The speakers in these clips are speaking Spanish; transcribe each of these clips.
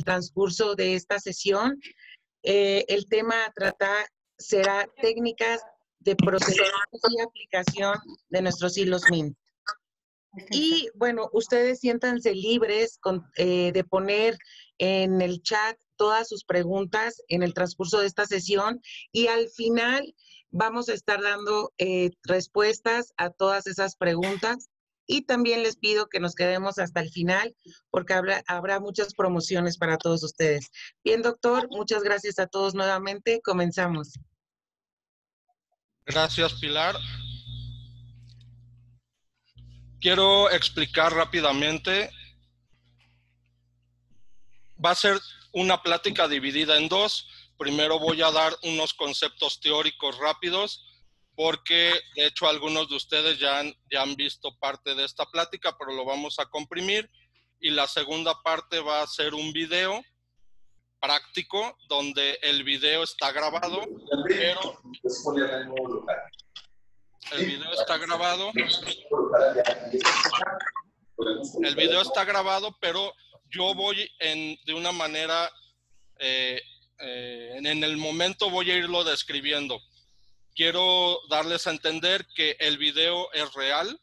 transcurso de esta sesión. El tema a tratar será técnicas de procesamiento y aplicación de nuestros hilos MINT. Y bueno, ustedes siéntanse libres de poner en el chat todas sus preguntas en el transcurso de esta sesión y al final vamos a estar dando respuestas a todas esas preguntas. Y también les pido que nos quedemos hasta el final porque habrá muchas promociones para todos ustedes. Bien, doctor, muchas gracias a todos nuevamente. Comenzamos. Gracias, Pilar. Quiero explicar rápidamente. Va a ser una plática dividida en dos. Primero voy a dar unos conceptos teóricos rápidos, porque de hecho algunos de ustedes ya han visto parte de esta plática, pero lo vamos a comprimir. Y la segunda parte va a ser un video práctico, donde el video está grabado, pero el video está grabado. El video está grabado, pero yo voy de una manera, en el momento voy a irlo describiendo. Quiero darles a entender que el video es real,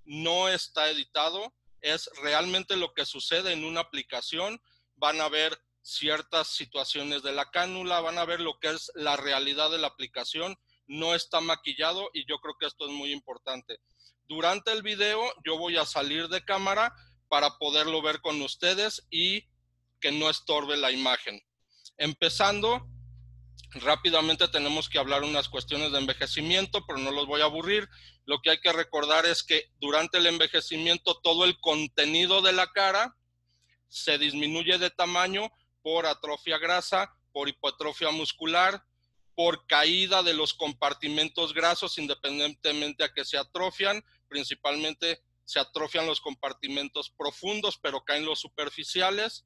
no está editado, es realmente lo que sucede en una aplicación. Van a ver ciertas situaciones de la cánula, van a ver lo que es la realidad de la aplicación, no está maquillado y yo creo que esto es muy importante. Durante el video yo voy a salir de cámara para poderlo ver con ustedes y que no estorbe la imagen. Empezando, rápidamente tenemos que hablar unas cuestiones de envejecimiento, pero no los voy a aburrir. Lo que hay que recordar es que durante el envejecimiento todo el contenido de la cara se disminuye de tamaño por atrofia grasa, por hipotrofia muscular, por caída de los compartimentos grasos, independientemente a que se atrofian. Principalmente se atrofian los compartimentos profundos, pero caen los superficiales.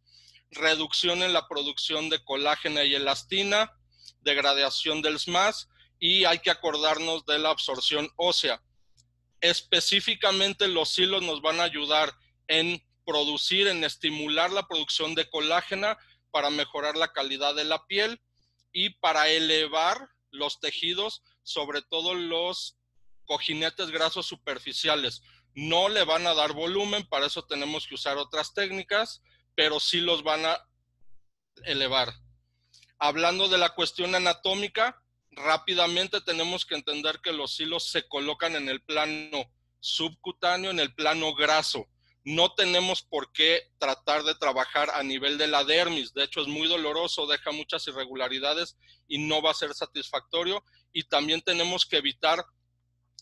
Reducción en la producción de colágeno y elastina, degradación del SMAS, y hay que acordarnos de la absorción ósea. Específicamente los hilos nos van a ayudar en producir, en estimular la producción de colágeno para mejorar la calidad de la piel y para elevar los tejidos, sobre todo los cojinetes grasos superficiales. No le van a dar volumen, para eso tenemos que usar otras técnicas, pero sí los van a elevar. Hablando de la cuestión anatómica, rápidamente tenemos que entender que los hilos se colocan en el plano subcutáneo, en el plano graso. No tenemos por qué tratar de trabajar a nivel de la dermis. De hecho, es muy doloroso, deja muchas irregularidades y no va a ser satisfactorio. Y también tenemos que evitar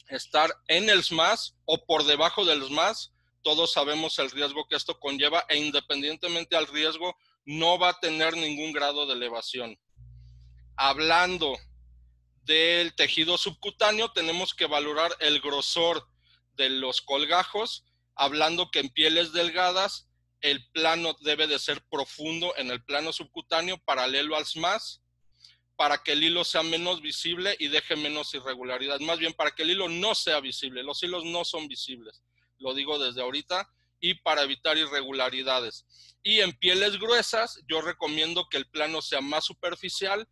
estar en el SMAS o por debajo del SMAS. Todos sabemos el riesgo que esto conlleva e independientemente al riesgo, no va a tener ningún grado de elevación. Hablando del tejido subcutáneo, tenemos que valorar el grosor de los colgajos, hablando que en pieles delgadas el plano debe de ser profundo en el plano subcutáneo, paralelo al SMAS, para que el hilo sea menos visible y deje menos irregularidad. Más bien, para que el hilo no sea visible. Los hilos no son visibles, lo digo desde ahorita, y para evitar irregularidades. Y en pieles gruesas, yo recomiendo que el plano sea más superficial,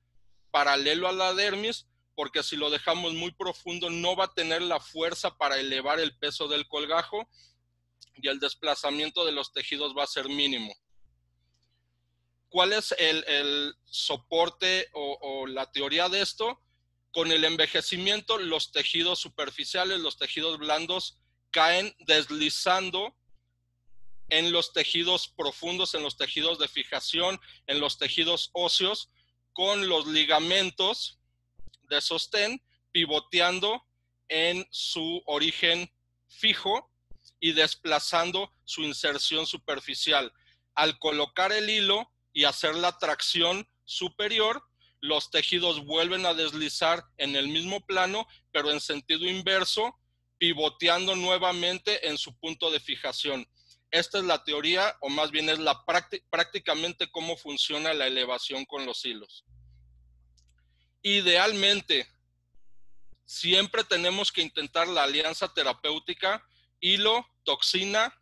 paralelo a la dermis, porque si lo dejamos muy profundo no va a tener la fuerza para elevar el peso del colgajo y el desplazamiento de los tejidos va a ser mínimo. ¿Cuál es el soporte o la teoría de esto? Con el envejecimiento, los tejidos superficiales, los tejidos blandos, caen deslizando en los tejidos profundos, en los tejidos de fijación, en los tejidos óseos, con los ligamentos de sostén pivoteando en su origen fijo y desplazando su inserción superficial. Al colocar el hilo y hacer la tracción superior, los tejidos vuelven a deslizar en el mismo plano, pero en sentido inverso, pivoteando nuevamente en su punto de fijación. Esta es la teoría, o más bien es prácticamente cómo funciona la elevación con los hilos. Idealmente, siempre tenemos que intentar la alianza terapéutica, hilo, toxina,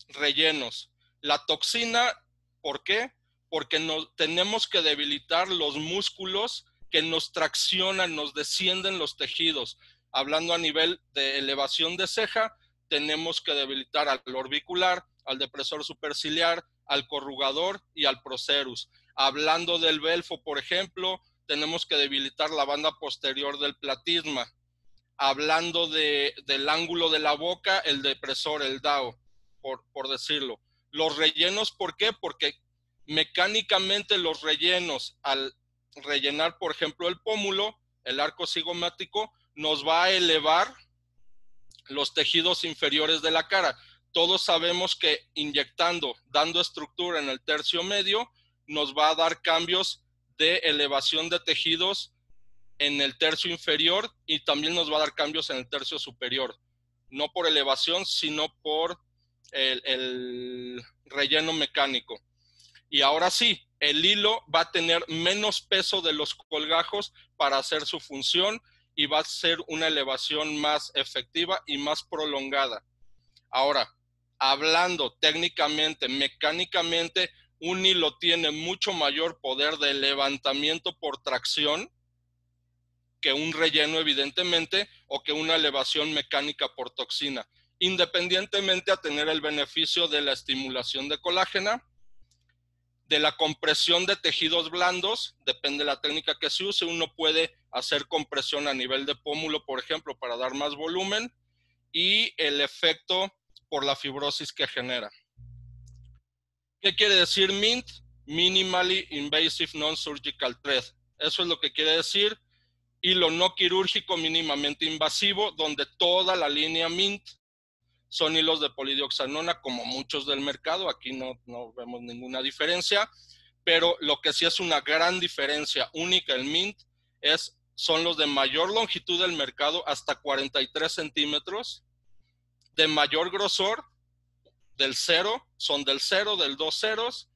rellenos. La toxina, ¿por qué? porque tenemos que debilitar los músculos que nos traccionan, nos descienden los tejidos. Hablando a nivel de elevación de ceja, tenemos que debilitar al orbicular, al depresor superciliar, al corrugador y al procerus. Hablando del belfo, por ejemplo, tenemos que debilitar la banda posterior del platisma. Hablando del ángulo de la boca, el depresor, el DAO, por decirlo. Los rellenos, ¿por qué? Porque mecánicamente los rellenos, al rellenar, por ejemplo, el pómulo, el arco cigomático, nos va a elevar los tejidos inferiores de la cara. Todos sabemos que inyectando, dando estructura en el tercio medio, nos va a dar cambios de elevación de tejidos en el tercio inferior y también nos va a dar cambios en el tercio superior. No por elevación, sino por el relleno mecánico. Y ahora sí, el hilo va a tener menos peso de los colgajos para hacer su función y va a ser una elevación más efectiva y más prolongada. Ahora, hablando técnicamente, mecánicamente, un hilo tiene mucho mayor poder de levantamiento por tracción que un relleno, evidentemente, o que una elevación mecánica por toxina, independientemente a tener el beneficio de la estimulación de colágeno, de la compresión de tejidos blandos, depende de la técnica que se use. Uno puede hacer compresión a nivel de pómulo, por ejemplo, para dar más volumen, y el efecto por la fibrosis que genera. ¿Qué quiere decir MINT? Minimally Invasive Non-Surgical Thread. Eso es lo que quiere decir. Hilo no quirúrgico mínimamente invasivo, donde toda la línea MINT son hilos de polidioxanona, como muchos del mercado. Aquí no vemos ninguna diferencia, pero lo que sí es una gran diferencia única en MINT son los de mayor longitud del mercado, hasta 43 centímetros, de mayor grosor, del 0, son del 0, del 2 ceros,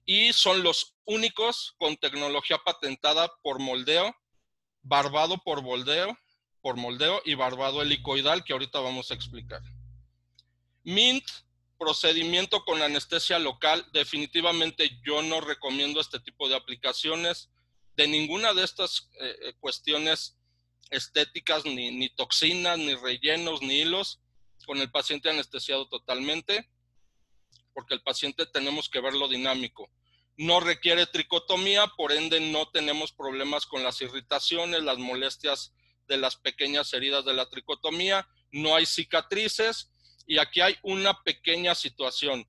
y son los únicos con tecnología patentada por moldeo, barbado por moldeo y barbado helicoidal, que ahorita vamos a explicar. MINT, procedimiento con anestesia local. Definitivamente yo no recomiendo este tipo de aplicaciones de ninguna de estas cuestiones estéticas, ni toxinas, ni rellenos, ni hilos, con el paciente anestesiado totalmente, porque el paciente tenemos que verlo dinámico. No requiere tricotomía, por ende no tenemos problemas con las irritaciones, las molestias de las pequeñas heridas de la tricotomía, no hay cicatrices, y aquí hay una pequeña situación.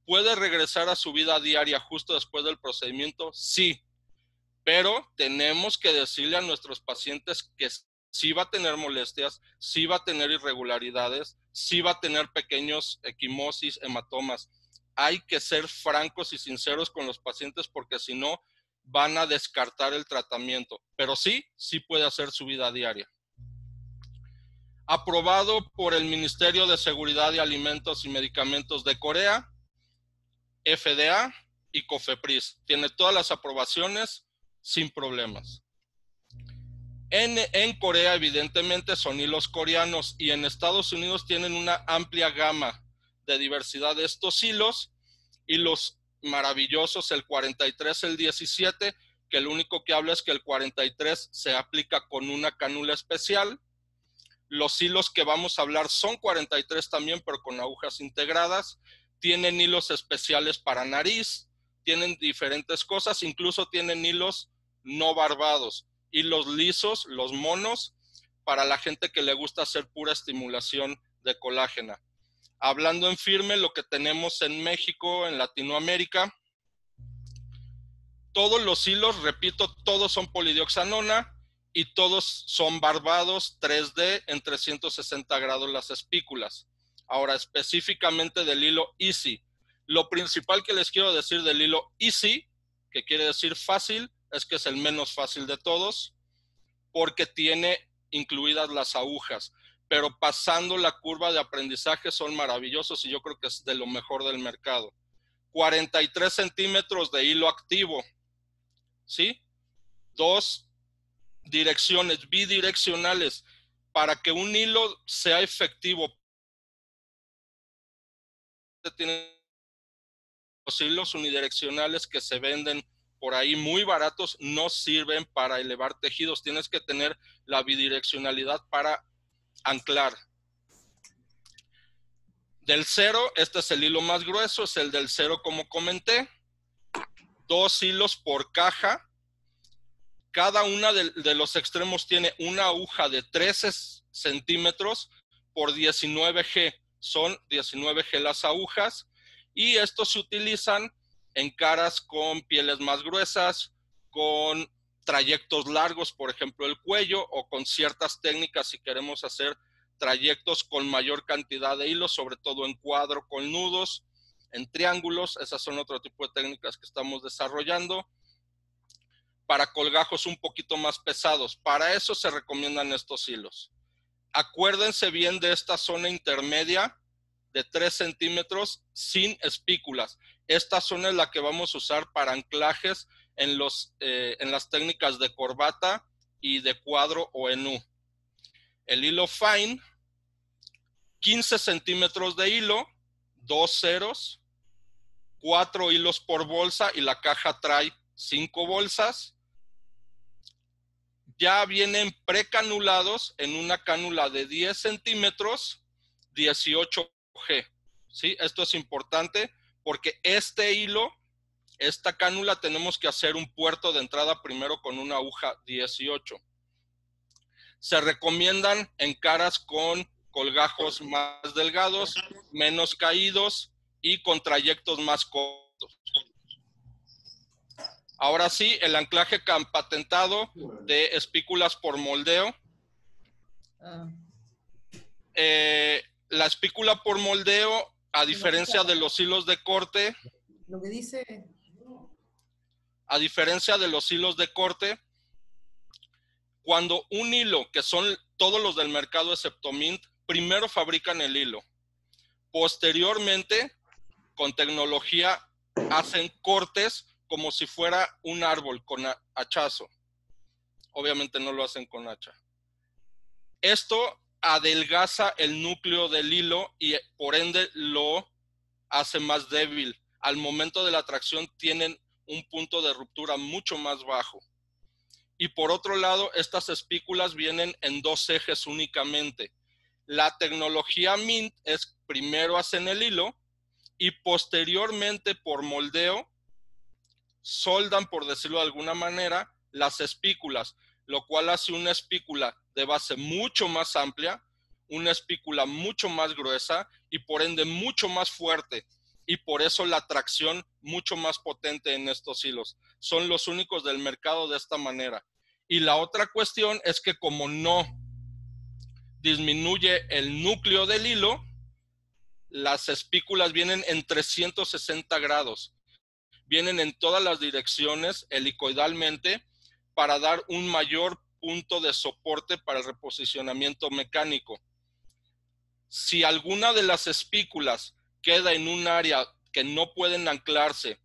¿Puede regresar a su vida diaria justo después del procedimiento? Sí, pero tenemos que decirle a nuestros pacientes que sí va a tener molestias, sí va a tener irregularidades, sí va a tener pequeños equimosis, hematomas. Hay que ser francos y sinceros con los pacientes, porque si no van a descartar el tratamiento. Pero sí puede hacer su vida diaria. Aprobado por el Ministerio de Seguridad de Alimentos y Medicamentos de Corea, FDA y COFEPRIS. Tiene todas las aprobaciones sin problemas. En Corea, evidentemente, son hilos coreanos, y en Estados Unidos tienen una amplia gama de diversidad de estos hilos, hilos maravillosos, el 43, el 17, que el único que habla es que el 43 se aplica con una cánula especial. Los hilos que vamos a hablar son 43 también, pero con agujas integradas. Tienen hilos especiales para nariz, tienen diferentes cosas, incluso tienen hilos no barbados, hilos lisos, los monos, para la gente que le gusta hacer pura estimulación de colágeno. Hablando en firme, lo que tenemos en México, en Latinoamérica, todos los hilos, repito, todos son polidioxanona y todos son barbados 3D en 360 grados las espículas. Ahora, específicamente del hilo Easy. Lo principal que les quiero decir del hilo Easy, que quiere decir fácil, es que es el menos fácil de todos, porque tiene incluidas las agujas. Pero pasando la curva de aprendizaje son maravillosos, y yo creo que es de lo mejor del mercado. 43 centímetros de hilo activo, ¿sí? 2 direcciones bidireccionales. Para que un hilo sea efectivo, tiene hilos unidireccionales que se venden por ahí muy baratos no sirven para elevar tejidos. Tienes que tener la bidireccionalidad para anclar. Del 0, este es el hilo más grueso, es el del 0 como comenté. 2 hilos por caja. Cada una de los extremos tiene una aguja de 13 centímetros por 19G. Son 19G las agujas. Y estos se utilizan en caras con pieles más gruesas, con trayectos largos, por ejemplo el cuello, o con ciertas técnicas si queremos hacer trayectos con mayor cantidad de hilos, sobre todo en cuadro con nudos, en triángulos. Esas son otro tipo de técnicas que estamos desarrollando. Para colgajos un poquito más pesados, para eso se recomiendan estos hilos. Acuérdense bien de esta zona intermedia de 3 centímetros sin espículas. Esta zona es la que vamos a usar para anclajes en las técnicas de corbata y de cuadro o en U. El hilo fine, 15 centímetros de hilo, 2 ceros, 4 hilos por bolsa y la caja trae 5 bolsas. Ya vienen precanulados en una cánula de 10 centímetros, 18G. ¿Sí? Esto es importante porque este hilo, esta cánula, tenemos que hacer un puerto de entrada primero con una aguja 18. Se recomiendan en caras con colgajos más delgados, menos caídos y con trayectos más cortos. Ahora sí, el anclaje patentado de espículas por moldeo. La espícula por moldeo, a diferencia de los hilos de corte, lo que dice, a diferencia de los hilos de corte, cuando un hilo, que son todos los del mercado excepto Mint, primero fabrican el hilo. Posteriormente, con tecnología, hacen cortes como si fuera un árbol con hachazo. Obviamente no lo hacen con hacha. Esto adelgaza el núcleo del hilo y por ende lo hace más débil. Al momento de la tracción tienen un punto de ruptura mucho más bajo. Y por otro lado, estas espículas vienen en 2 ejes únicamente. La tecnología Mint es primero hacen el hilo y posteriormente por moldeo soldan, por decirlo de alguna manera, las espículas, lo cual hace una espícula de base mucho más amplia, una espícula mucho más gruesa y por ende mucho más fuerte, y por eso la tracción mucho más potente en estos hilos. Son los únicos del mercado de esta manera. Y la otra cuestión es que como no disminuye el núcleo del hilo, las espículas vienen en 360 grados. Vienen en todas las direcciones helicoidalmente para dar un mayor punto de soporte para el reposicionamiento mecánico. Si alguna de las espículas queda en un área que no pueden anclarse,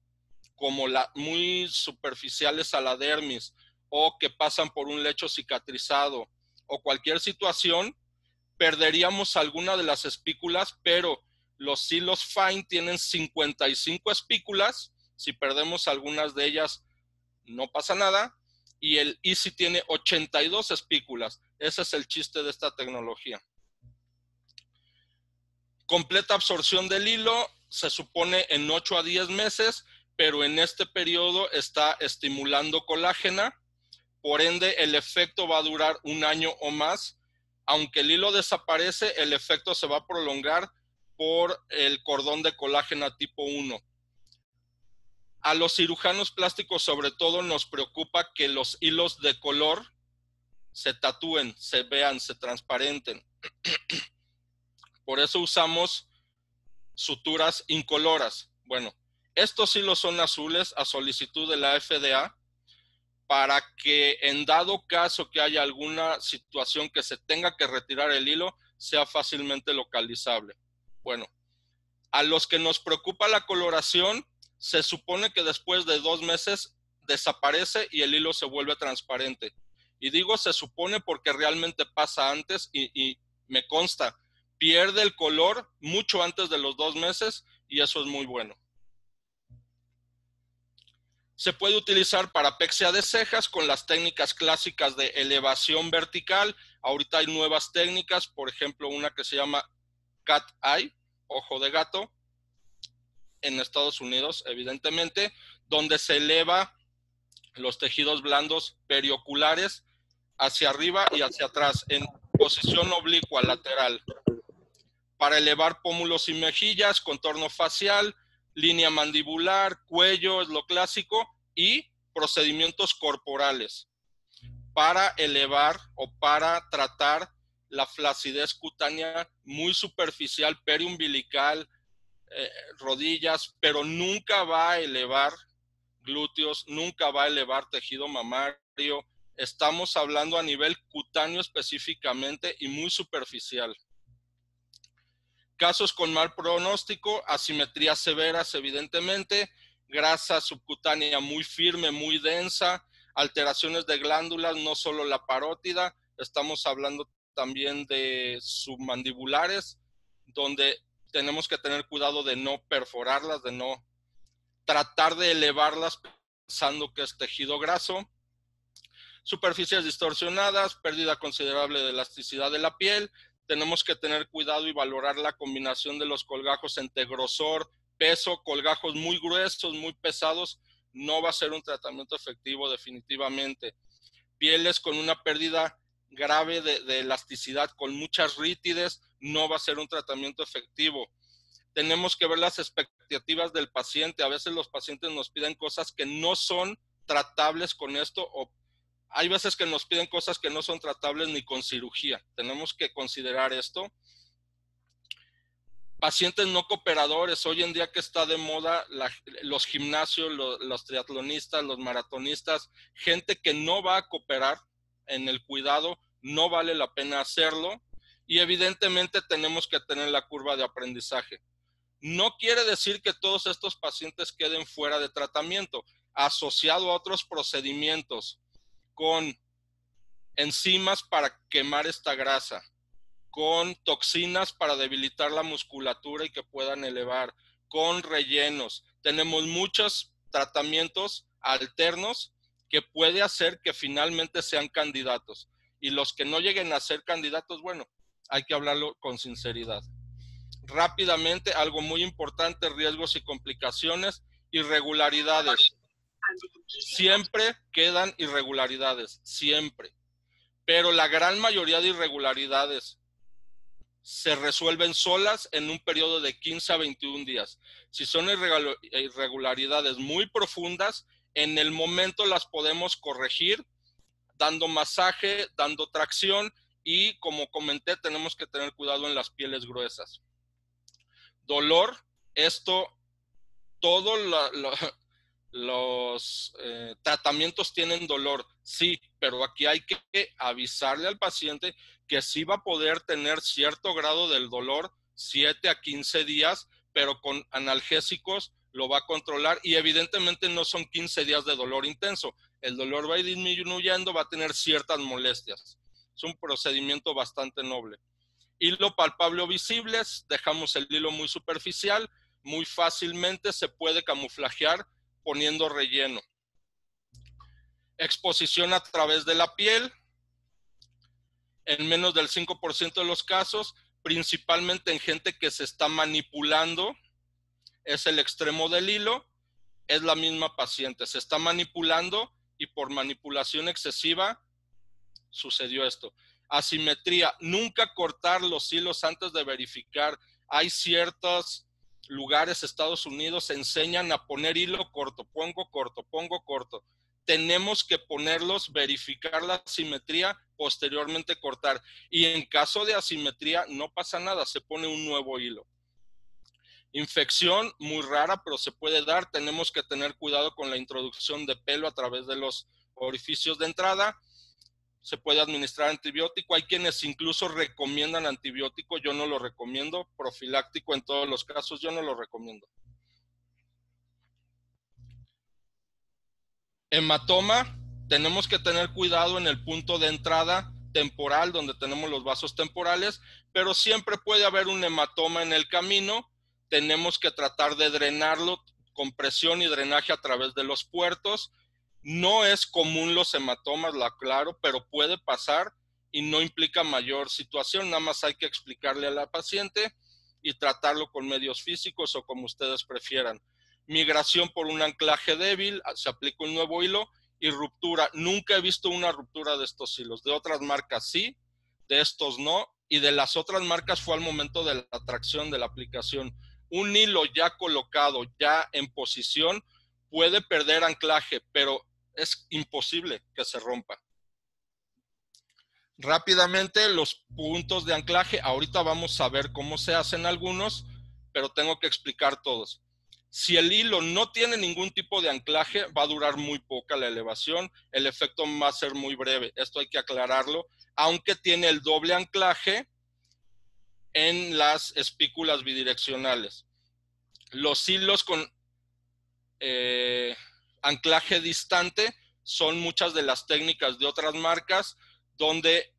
como muy superficiales a la dermis o que pasan por un lecho cicatrizado o cualquier situación, perderíamos alguna de las espículas, pero los hilos fine tienen 55 espículas. Si perdemos algunas de ellas, no pasa nada. Y el Easy tiene 82 espículas. Ese es el chiste de esta tecnología. Completa absorción del hilo se supone en 8 a 10 meses, pero en este periodo está estimulando colágena. Por ende, el efecto va a durar 1 año o más. Aunque el hilo desaparece, el efecto se va a prolongar por el cordón de colágena tipo 1. A los cirujanos plásticos sobre todo nos preocupa que los hilos de color se tatúen, se vean, se transparenten. Por eso usamos suturas incoloras. Bueno, estos hilos son azules a solicitud de la FDA para que en dado caso que haya alguna situación que se tenga que retirar el hilo, sea fácilmente localizable. Bueno, a los que nos preocupa la coloración, se supone que después de 2 meses desaparece y el hilo se vuelve transparente. Y digo se supone porque realmente pasa antes y me consta, pierde el color mucho antes de los 2 meses y eso es muy bueno. Se puede utilizar para apexia de cejas con las técnicas clásicas de elevación vertical. Ahorita hay nuevas técnicas, por ejemplo, una que se llama cat eye, ojo de gato, en Estados Unidos, evidentemente, donde se eleva los tejidos blandos perioculares hacia arriba y hacia atrás, en posición oblicua lateral, para elevar pómulos y mejillas, contorno facial, línea mandibular, cuello, es lo clásico, y procedimientos corporales para elevar o para tratar la flacidez cutánea muy superficial, periumbilical, rodillas, pero nunca va a elevar glúteos, nunca va a elevar tejido mamario. Estamos hablando a nivel cutáneo específicamente y muy superficial. Casos con mal pronóstico, asimetrías severas evidentemente, grasa subcutánea muy firme, muy densa, alteraciones de glándulas, no solo la parótida, estamos hablando también de submandibulares, donde tenemos que tener cuidado de no perforarlas, de no tratar de elevarlas pensando que es tejido graso. Superficies distorsionadas, pérdida considerable de elasticidad de la piel. Tenemos que tener cuidado y valorar la combinación de los colgajos entre grosor, peso. Colgajos muy gruesos, muy pesados, no va a ser un tratamiento efectivo definitivamente. Pieles con una pérdida grave de elasticidad, con muchas rítides, no va a ser un tratamiento efectivo. Tenemos que ver las expectativas del paciente. A veces los pacientes nos piden cosas que no son tratables con esto, o hay veces que nos piden cosas que no son tratables ni con cirugía. Tenemos que considerar esto. Pacientes no cooperadores. Hoy en día que está de moda los gimnasios, los triatlonistas, los maratonistas, gente que no va a cooperar en el cuidado, no vale la pena hacerlo. Y evidentemente tenemos que tener la curva de aprendizaje. No quiere decir que todos estos pacientes queden fuera de tratamiento, asociado a otros procedimientos con enzimas para quemar esta grasa, con toxinas para debilitar la musculatura y que puedan elevar, con rellenos. Tenemos muchos tratamientos alternos que puede hacer que finalmente sean candidatos. Y los que no lleguen a ser candidatos, bueno, hay que hablarlo con sinceridad. Rápidamente, algo muy importante, riesgos y complicaciones, irregularidades. Siempre quedan irregularidades, siempre. Pero la gran mayoría de irregularidades se resuelven solas en un periodo de 15 a 21 días. Si son irregularidades muy profundas, en el momento las podemos corregir dando masaje, dando tracción y, como comenté, tenemos que tener cuidado en las pieles gruesas. Dolor, esto, todos los tratamientos tienen dolor, sí, pero aquí hay que avisarle al paciente que sí va a poder tener cierto grado del dolor, 7 a 15 días, pero con analgésicos lo va a controlar y evidentemente no son 15 días de dolor intenso. El dolor va a ir disminuyendo, va a tener ciertas molestias. Es un procedimiento bastante noble. Hilo palpable o visibles, dejamos el hilo muy superficial, muy fácilmente se puede camuflajear poniendo relleno. Exposición a través de la piel, en menos del 5% de los casos, principalmente en gente que se está manipulando, es el extremo del hilo, es la misma paciente, se está manipulando y por manipulación excesiva sucedió esto. Asimetría, nunca cortar los hilos antes de verificar. Hay ciertos lugares, Estados Unidos, enseñan a poner hilo corto, pongo corto, pongo corto. Tenemos que ponerlos, verificar la asimetría, posteriormente cortar. Y en caso de asimetría no pasa nada, se pone un nuevo hilo. Infección, muy rara, pero se puede dar. Tenemos que tener cuidado con la introducción de pelo a través de los orificios de entrada. Se puede administrar antibiótico. Hay quienes incluso recomiendan antibiótico. Yo no lo recomiendo. Profiláctico en todos los casos, yo no lo recomiendo. Hematoma, tenemos que tener cuidado en el punto de entrada temporal, donde tenemos los vasos temporales, pero siempre puede haber un hematoma en el camino. Tenemos que tratar de drenarlo compresión y drenaje a través de los puertos. No es común los hematomas, lo aclaro, pero puede pasar y no implica mayor situación. Nada más hay que explicarle a la paciente y tratarlo con medios físicos o como ustedes prefieran. Migración por un anclaje débil, se aplica un nuevo hilo, y ruptura. Nunca he visto una ruptura de estos hilos. De otras marcas sí, de estos no, y de las otras marcas fue al momento de la tracción de la aplicación. Un hilo ya colocado, ya en posición, puede perder anclaje, pero es imposible que se rompa. Rápidamente, los puntos de anclaje. Ahorita vamos a ver cómo se hacen algunos, pero tengo que explicar todos. Si el hilo no tiene ningún tipo de anclaje, va a durar muy poca la elevación. El efecto va a ser muy breve. Esto hay que aclararlo. Aunque tiene el doble anclaje en las espículas bidireccionales. Los hilos con anclaje distante son muchas de las técnicas de otras marcas, donde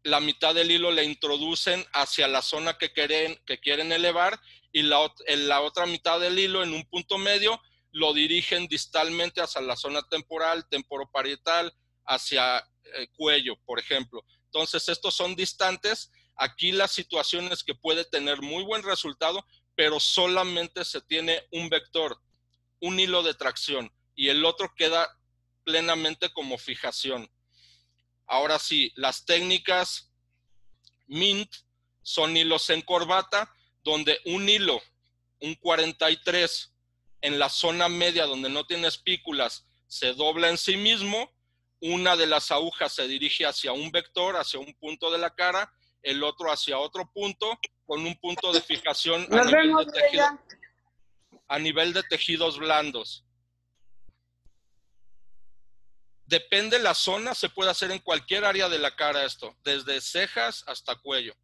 la mitad del hilo le introducen hacia la zona que quieren elevar, y la otra mitad del hilo en un punto medio lo dirigen distalmente hacia la zona temporal, temporoparietal, hacia cuello, por ejemplo. Entonces, estos son distantes. Aquí la situación es que puede tener muy buen resultado, pero solamente se tiene un vector, un hilo de tracción, y el otro queda plenamente como fijación. Ahora sí, las técnicas MINT son hilos en corbata, donde un hilo, un 43, en la zona media donde no tiene espículas, se dobla en sí mismo. Una de las agujas se dirige hacia un vector, hacia un punto de la cara, el otro hacia otro punto, con un punto de fijación a nivel de tejidos blandos. Depende de la zona, se puede hacer en cualquier área de la cara esto, desde cejas hasta cuello.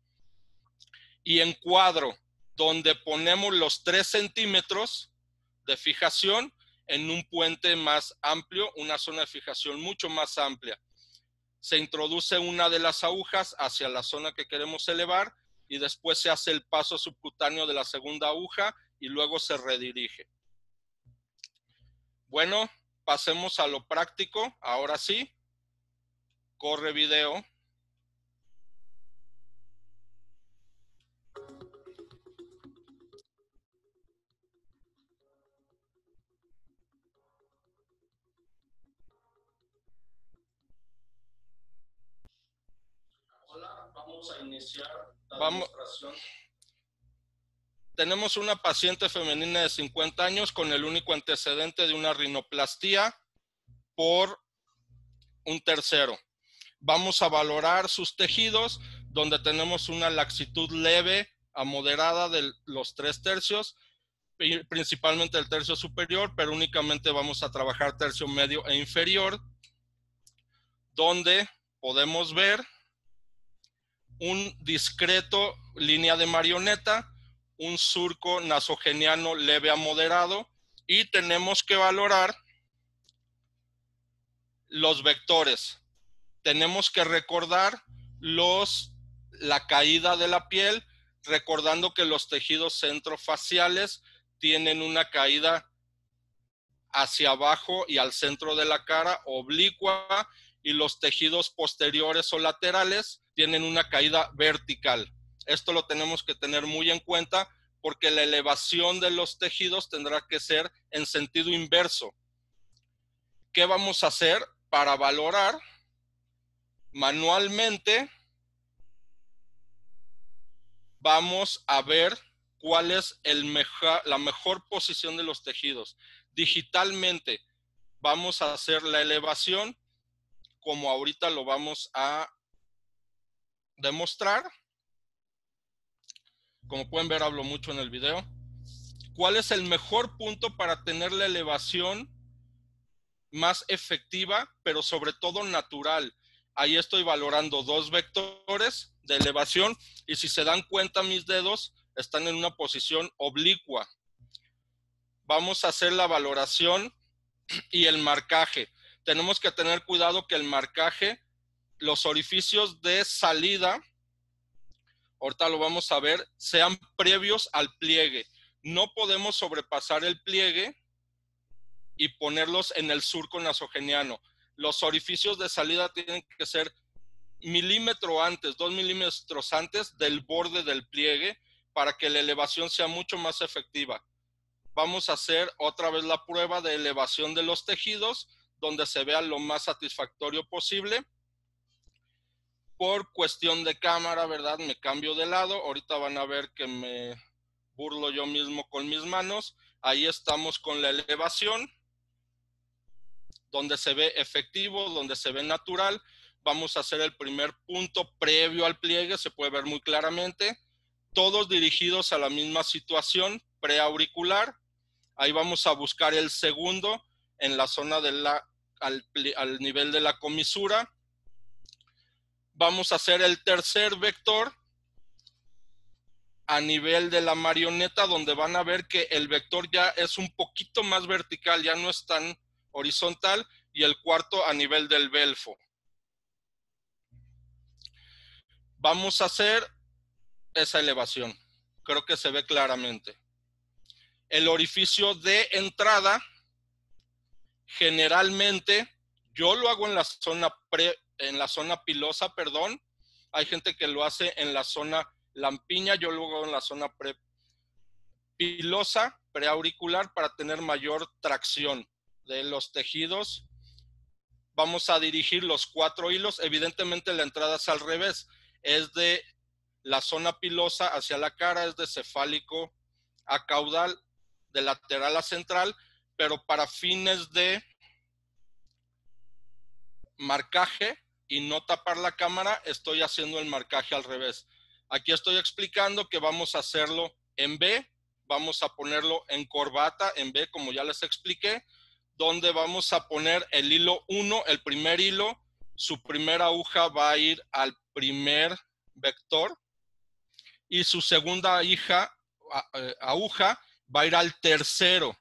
Y en cuadro, donde ponemos los 3 centímetros de fijación en un puente más amplio, una zona de fijación mucho más amplia. Se introduce una de las agujas hacia la zona que queremos elevar, y después se hace el paso subcutáneo de la segunda aguja y luego se redirige. Bueno, pasemos a lo práctico. Ahora sí, corre video. Hola, vamos a iniciar la demostración. Tenemos una paciente femenina de 50 años con el único antecedente de una rinoplastía por un tercero. Vamos a valorar sus tejidos, donde tenemos una laxitud leve a moderada de los 3/3, principalmente el tercio superior, pero únicamente vamos a trabajar tercio medio e inferior, donde podemos ver un discreto línea de marioneta, un surco nasogeniano leve a moderado, y tenemos que valorar los vectores. Tenemos que recordar la caída de la piel, recordando que los tejidos centrofaciales tienen una caída hacia abajo y al centro de la cara, oblicua, y los tejidos posteriores o laterales tienen una caída vertical. Esto lo tenemos que tener muy en cuenta, porque la elevación de los tejidos tendrá que ser en sentido inverso. ¿Qué vamos a hacer para valorar? Manualmente vamos a ver cuál es la mejor posición de los tejidos. Digitalmente vamos a hacer la elevación, como ahorita lo vamos a demostrar. Como pueden ver, hablo mucho en el video. ¿Cuál es el mejor punto para tener la elevación más efectiva, pero sobre todo natural? Ahí estoy valorando 2 vectores de elevación, y si se dan cuenta, mis dedos están en una posición oblicua. Vamos a hacer la valoración y el marcaje. Tenemos que tener cuidado que el marcaje, los orificios de salida, ahorita lo vamos a ver, sean previos al pliegue. No podemos sobrepasar el pliegue y ponerlos en el surco nasogeniano. Los orificios de salida tienen que ser milímetro antes, 2 milímetros antes del borde del pliegue para que la elevación sea mucho más efectiva. Vamos a hacer otra vez la prueba de elevación de los tejidos donde se vea lo más satisfactorio posible. Por cuestión de cámara, ¿verdad? Me cambio de lado. Ahorita van a ver que me burlo yo mismo con mis manos. Ahí estamos con la elevación, donde se ve efectivo, donde se ve natural. Vamos a hacer el primer punto previo al pliegue, se puede ver muy claramente. Todos dirigidos a la misma situación preauricular. Ahí vamos a buscar el segundo en la zona de al nivel de la comisura. Vamos a hacer el tercer vector a nivel de la marioneta, donde van a ver que el vector ya es un poquito más vertical, ya no es tan horizontal, y el cuarto a nivel del belfo. Vamos a hacer esa elevación. Creo que se ve claramente. El orificio de entrada, generalmente, yo lo hago en la zona pilosa, perdón. Hay gente que lo hace en la zona lampiña, yo lo hago en la zona pilosa, preauricular, para tener mayor tracción de los tejidos. Vamos a dirigir los 4 hilos. Evidentemente la entrada es al revés. Es de la zona pilosa hacia la cara, es de cefálico a caudal, de lateral a central, pero para fines de marcaje y no tapar la cámara, estoy haciendo el marcaje al revés. Aquí estoy explicando que vamos a hacerlo en B, vamos a ponerlo en corbata, en B, como ya les expliqué, donde vamos a poner el hilo 1, el primer hilo, su primera aguja va a ir al primer vector y su segunda aguja va a ir al tercero,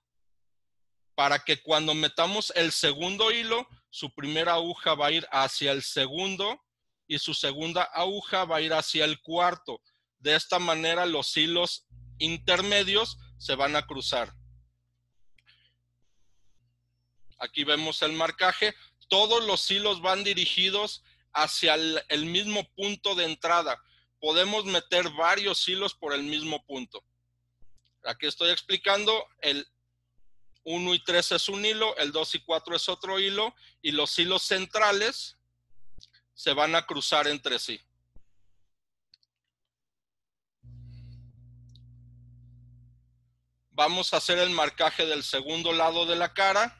para que cuando metamos el segundo hilo, su primera aguja va a ir hacia el segundo y su segunda aguja va a ir hacia el cuarto. De esta manera los hilos intermedios se van a cruzar. Aquí vemos el marcaje. Todos los hilos van dirigidos hacia el mismo punto de entrada. Podemos meter varios hilos por el mismo punto. Aquí estoy explicando, el 1 y 3 es un hilo, el 2 y 4 es otro hilo, y los hilos centrales se van a cruzar entre sí. Vamos a hacer el marcaje del segundo lado de la cara.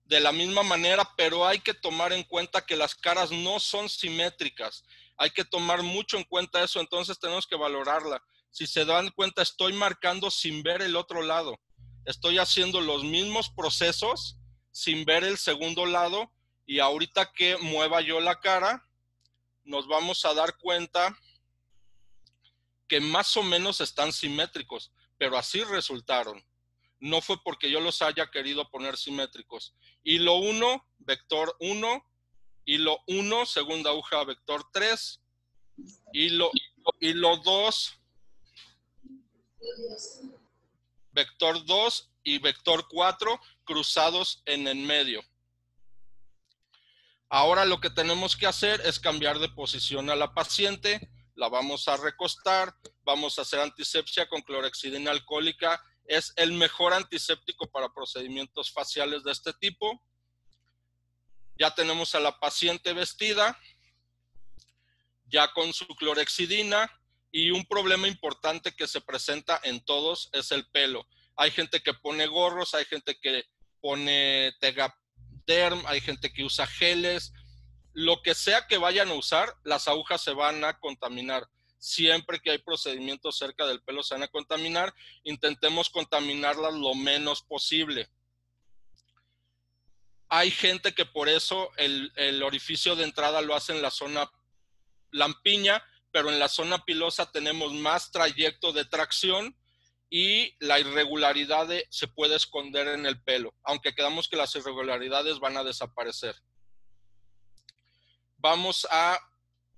De la misma manera, pero hay que tomar en cuenta que las caras no son simétricas. Hay que tomar mucho en cuenta eso, entonces tenemos que valorarla. Si se dan cuenta, estoy marcando sin ver el otro lado. Estoy haciendo los mismos procesos sin ver el segundo lado, y ahorita que mueva yo la cara, nos vamos a dar cuenta que más o menos están simétricos, pero así resultaron. No fue porque yo los haya querido poner simétricos. Hilo 1, vector 1, hilo 1, segunda aguja, vector 3, hilo 2, vector 2 y vector 4 cruzados en el medio. Ahora lo que tenemos que hacer es cambiar de posición a la paciente. La vamos a recostar, vamos a hacer antisepsia con clorhexidina alcohólica. Es el mejor antiséptico para procedimientos faciales de este tipo. Ya tenemos a la paciente vestida, ya con su clorhexidina, y un problema importante que se presenta en todos es el pelo. Hay gente que pone gorros, hay gente que pone Tegaderm, hay gente que usa geles. Lo que sea que vayan a usar, las agujas se van a contaminar. Siempre que hay procedimientos cerca del pelo se van a contaminar. Intentemos contaminarlas lo menos posible. Hay gente que por eso el orificio de entrada lo hace en la zona lampiña, pero en la zona pilosa tenemos más trayecto de tracción y la irregularidad se puede esconder en el pelo, aunque quedamos que las irregularidades van a desaparecer. Vamos a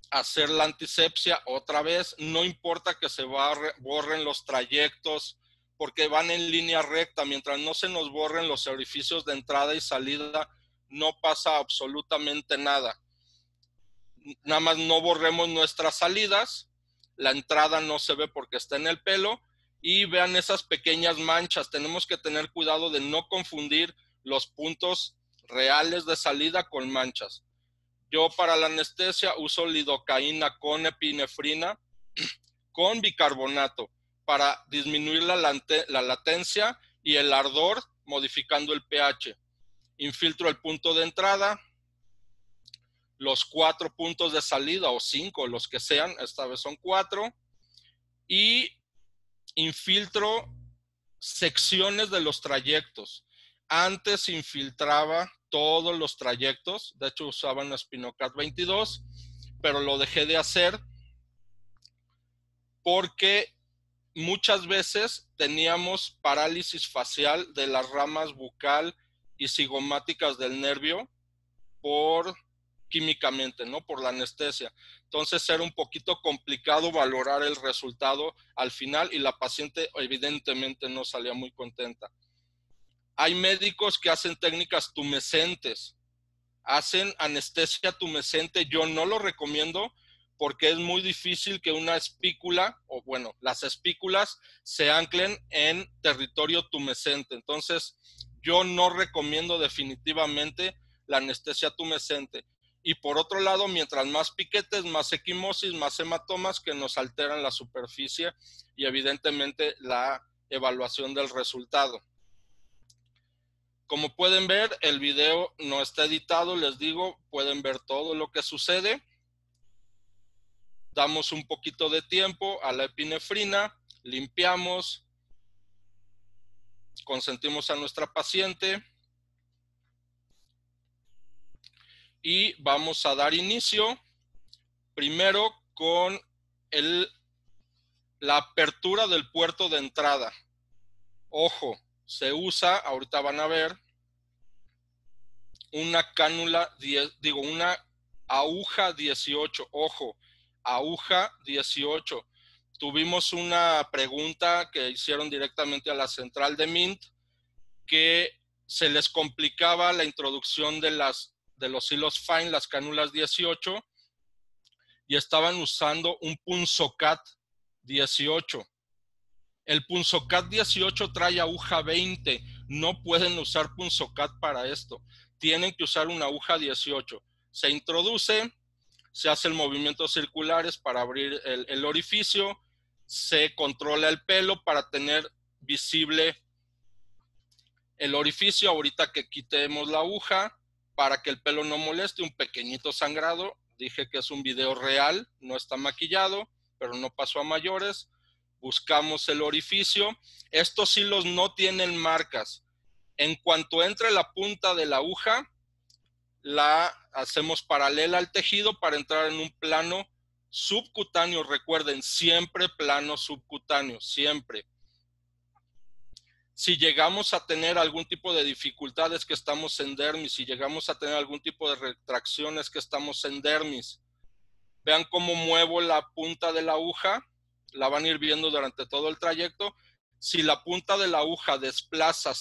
hacer la antisepsia otra vez. No importa que se borren los trayectos porque van en línea recta. Mientras no se nos borren los orificios de entrada y salida, no pasa absolutamente nada. Nada más no borremos nuestras salidas, la entrada no se ve porque está en el pelo, y vean esas pequeñas manchas. Tenemos que tener cuidado de no confundir los puntos reales de salida con manchas. Yo para la anestesia uso lidocaína con epinefrina con bicarbonato para disminuir la latencia y el ardor, modificando el pH. Infiltro el punto de entrada, los 4 puntos de salida, o 5, los que sean, esta vez son 4, y infiltro secciones de los trayectos. Antes infiltraba todos los trayectos, de hecho usaba una Spinocat 22, pero lo dejé de hacer porque muchas veces teníamos parálisis facial de las ramas bucal y cigomáticas del nervio por químicamente, ¿no? Por la anestesia. Entonces era un poquito complicado valorar el resultado al final y la paciente evidentemente no salía muy contenta. Hay médicos que hacen técnicas tumescentes, hacen anestesia tumescente. Yo no lo recomiendo porque es muy difícil que una espícula, o bueno, las espículas se anclen en territorio tumescente. Entonces, yo no recomiendo definitivamente la anestesia tumescente. Y por otro lado, mientras más piquetes, más equimosis, más hematomas que nos alteran la superficie y evidentemente la evaluación del resultado. Como pueden ver, el video no está editado, les digo, pueden ver todo lo que sucede. Damos un poquito de tiempo a la epinefrina, limpiamos, consentimos a nuestra paciente y vamos a dar inicio primero con la apertura del puerto de entrada. Ojo, se usa, ahorita van a ver, una cánula, una aguja 18, ojo, aguja 18. Tuvimos una pregunta que hicieron directamente a la central de Mint, que se les complicaba la introducción de los hilos fine, las cánulas 18, y estaban usando un Punzocat 18. El Punzocat 18 trae aguja 20, no pueden usar Punzocat para esto. Tienen que usar una aguja 18. Se introduce, se hacen movimientos circulares para abrir el orificio, se controla el pelo para tener visible el orificio. Ahorita que quitemos la aguja, para que el pelo no moleste, un pequeñito sangrado. Dije que es un video real, no está maquillado, pero no pasó a mayores. Buscamos el orificio. Estos hilos no tienen marcas. En cuanto entre la punta de la aguja, la hacemos paralela al tejido para entrar en un plano subcutáneo. Recuerden, siempre plano subcutáneo, siempre. Si llegamos a tener algún tipo de dificultades que estamos en dermis, si llegamos a tener algún tipo de retracciones que estamos en dermis, vean cómo muevo la punta de la aguja, la van a ir viendo durante todo el trayecto. Si la punta de la aguja desplaza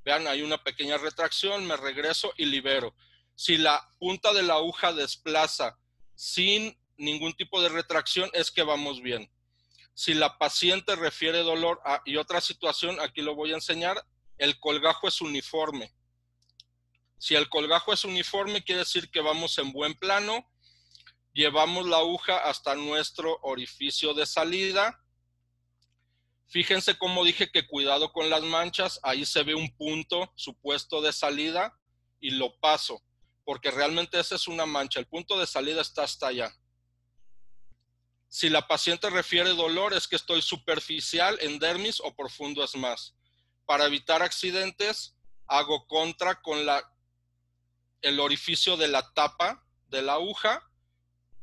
vean, hay una pequeña retracción, me regreso y libero. Si la punta de la aguja desplaza sin ningún tipo de retracción, es que vamos bien. Si la paciente refiere dolor y otra situación, aquí lo voy a enseñar, el colgajo es uniforme. Si el colgajo es uniforme, quiere decir que vamos en buen plano. Llevamos la aguja hasta nuestro orificio de salida. Fíjense cómo dije que cuidado con las manchas. Ahí se ve un punto supuesto de salida y lo paso, porque realmente esa es una mancha. El punto de salida está hasta allá. Si la paciente refiere dolor, es que estoy superficial en dermis o profundo es más. Para evitar accidentes, hago contra con el orificio de la tapa de la aguja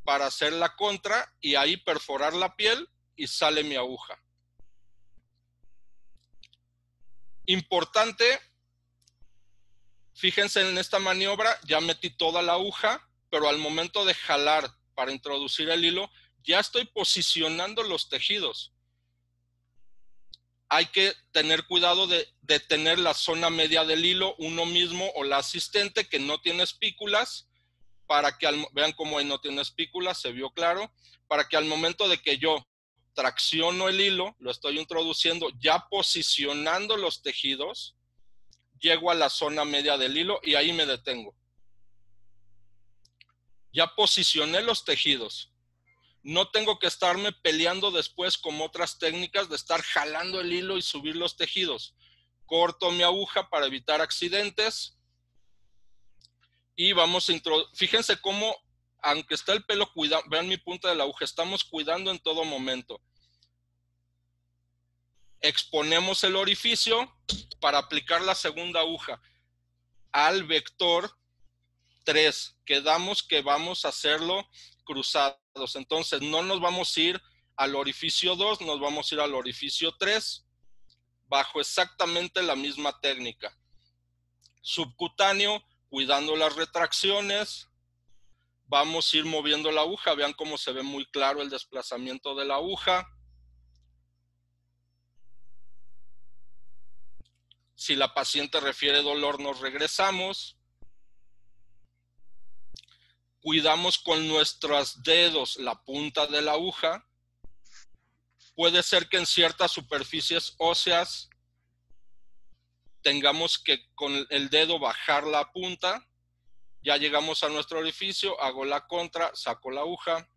para hacer la contra y ahí perforar la piel y sale mi aguja. Importante, fíjense en esta maniobra, ya metí toda la aguja, pero al momento de jalar para introducir el hilo, ya estoy posicionando los tejidos. hay que tener cuidado de tener la zona media del hilo uno mismo o la asistente que no tiene espículas, para que, vean cómo ahí no tiene espículas, se vio claro, para que al momento de que yo tracciono el hilo, lo estoy introduciendo, ya posicionando los tejidos, llego a la zona media del hilo y ahí me detengo. Ya posicioné los tejidos. No tengo que estarme peleando después como otras técnicas de estar jalando el hilo y subir los tejidos. Corto mi aguja para evitar accidentes. Y vamos a introducir, fíjense cómo, aunque está el pelo cuidado, vean mi punta de la aguja, estamos cuidando en todo momento. Exponemos el orificio para aplicar la segunda aguja al vector 3. Quedamos que vamos a hacerlo cruzados. Entonces no nos vamos a ir al orificio 2, nos vamos a ir al orificio 3 bajo exactamente la misma técnica. Subcutáneo, cuidando las retracciones. Vamos a ir moviendo la aguja. Vean cómo se ve muy claro el desplazamiento de la aguja. Si la paciente refiere dolor, nos regresamos. Cuidamos con nuestros dedos la punta de la aguja. Puede ser que en ciertas superficies óseas tengamos que con el dedo bajar la punta. Ya llegamos a nuestro orificio, hago la contra, saco la aguja.